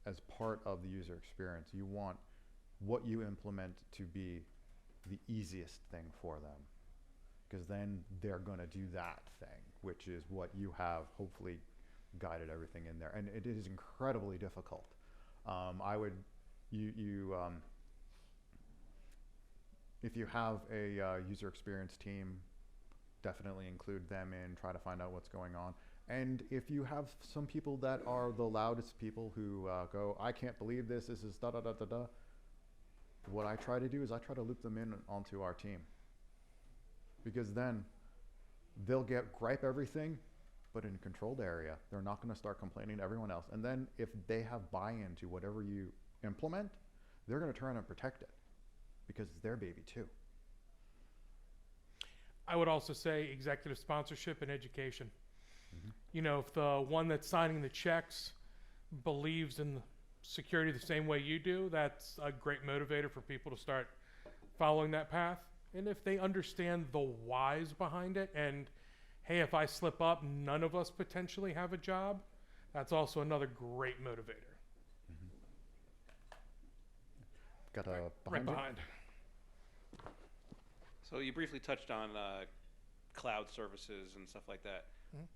as part of the user experience, you want what you implement to be the easiest thing for them, because then they're going to do that thing, which is what you have hopefully guided everything in there. And it is incredibly difficult. If you have a user experience team, definitely include them in, try to find out what's going on. And if you have some people that are the loudest people who go, I can't believe this is da da da da da, what I try to do is I try to loop them in onto our team. Because then they'll gripe everything, but in a controlled area. They're not going to start complaining to everyone else. And then if they have buy-in to whatever you implement, they're going to turn and protect it because it's their baby too. I would also say executive sponsorship and education. You know, if the one that's signing the checks believes in security the same way you do, that's a great motivator for people to start following that path. And if they understand the whys behind it, and hey, if I slip up, none of us potentially have a job, that's also another great motivator. Got a Right behind you? behind. So you briefly touched on cloud services and stuff like that. Mhm.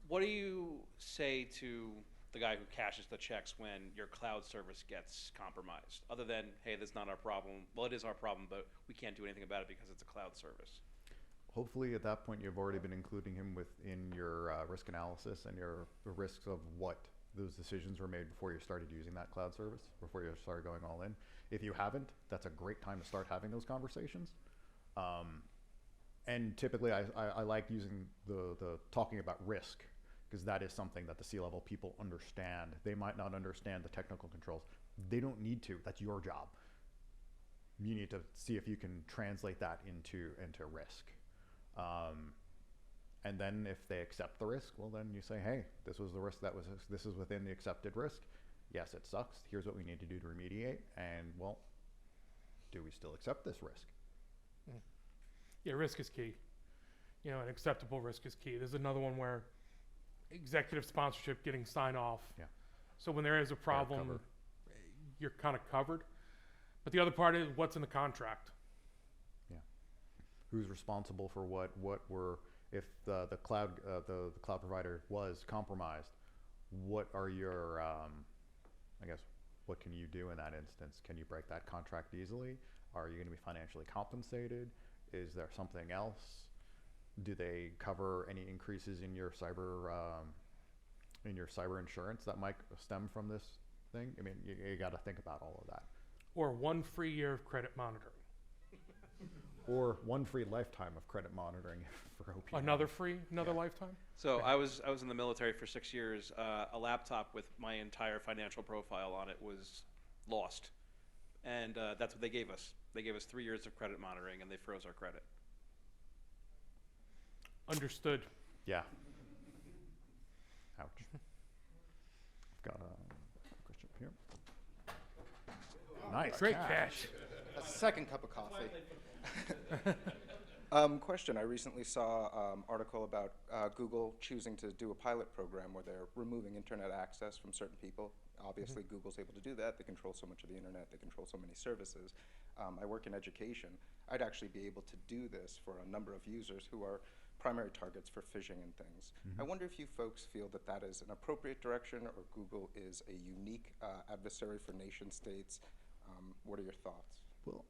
What do you say to the guy who cashes the checks when your cloud service gets compromised? Other than, hey, that's not our problem. Well, it is our problem, but we can't do anything about it because it's a cloud service. Hopefully at that point you've already been including him within your risk analysis and the risks of what those decisions were made before you started using that cloud service, before you started going all in. If you haven't, that's a great time to start having those conversations. And typically I like using the talking about risk, because that is something that the C-level people understand. They might not understand the technical controls. They don't need to. That's your job. You need to see if you can translate that into risk. And then if they accept the risk, well, then you say, hey, this was the risk this is within the accepted risk. Yes, it sucks. Here's what we need to do to remediate. And well, do we still accept this risk? Yeah, risk is key. You know, an acceptable risk is key. There's another one where executive sponsorship getting sign off. Yeah. So when there is a problem, covered. you're kind of covered. But the other part is what's in the contract. Who's responsible for what were, if the cloud the cloud provider was compromised, what are your I guess what can you do in that instance? Can you break that contract easily? Are you going to be financially compensated? Is there something else? Do they cover any increases in your cyber insurance that might stem from this thing? I mean, you got to think about all of that. Or one free year of credit monitoring. Or one free lifetime of credit monitoring for OP. Another lifetime? So I was in the military for 6 years. A laptop with my entire financial profile on it was lost, and that's what they gave us. They gave us 3 years of credit monitoring, and they froze our credit. Understood. Yeah. Ouch. I've got a question up here. Nice. Great cash. A second cup of coffee. Question. I recently saw article about Google choosing to do a pilot program where they're removing internet access from certain people. Obviously, Google's able to do that. They control so much of the internet. They control so many services. I work in education. I'd actually be able to do this for a number of users who are primary targets for phishing and things. I wonder if you folks feel that that is an appropriate direction, or Google is a unique adversary for nation states. What are your thoughts? Well,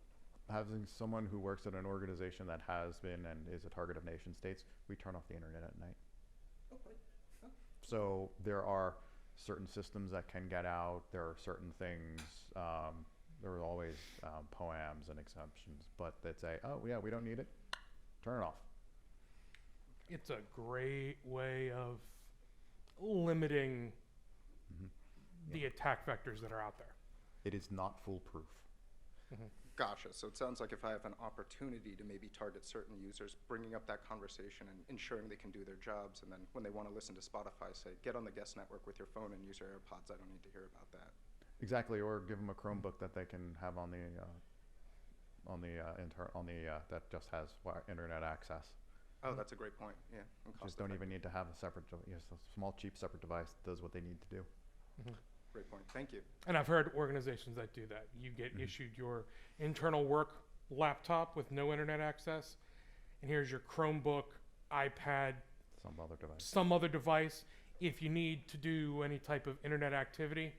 having someone who works at an organization that has been and is a target of nation states, we turn off the internet at night. Okay. Oh. So there are certain systems that can get out. There are certain things. There are always poems and exceptions, but that say, oh yeah, we don't need it. Turn it off. It's a great way of limiting the attack vectors that are out there. It is not foolproof. Gotcha. So it sounds like if I have an opportunity to maybe target certain users, bringing up that conversation and ensuring they can do their jobs, and then when they want to listen to Spotify, say, get on the guest network with your phone and use your AirPods. I don't need to hear about that. Exactly, or give them a Chromebook that they can have on the that just has internet access. Oh, that's a great point. Yeah. And Just don't even need to have a separate, a small, cheap, separate device does what they need to do. Great point. Thank you. And I've heard organizations that do that. You get issued your internal work laptop with no internet access, and here's your Chromebook, iPad, some other device. If you need to do any type of internet activity,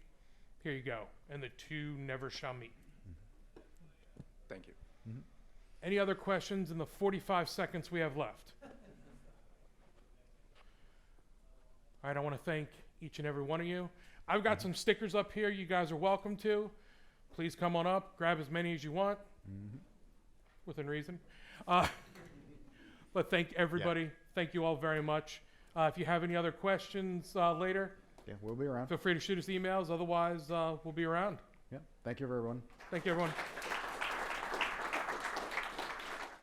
here you go. And the two never shall meet. Thank you. Any other questions in the 45 seconds we have left? All right, I want to thank each and every one of you. I've got some stickers up here you guys are welcome to. Please come on up, grab as many as you want, within reason. But thank everybody. Yeah. Thank you all very much. If you have any other questions later, we'll be around. Feel free to shoot us emails. Otherwise, we'll be around. Yeah, thank you, everyone. Thank you, everyone.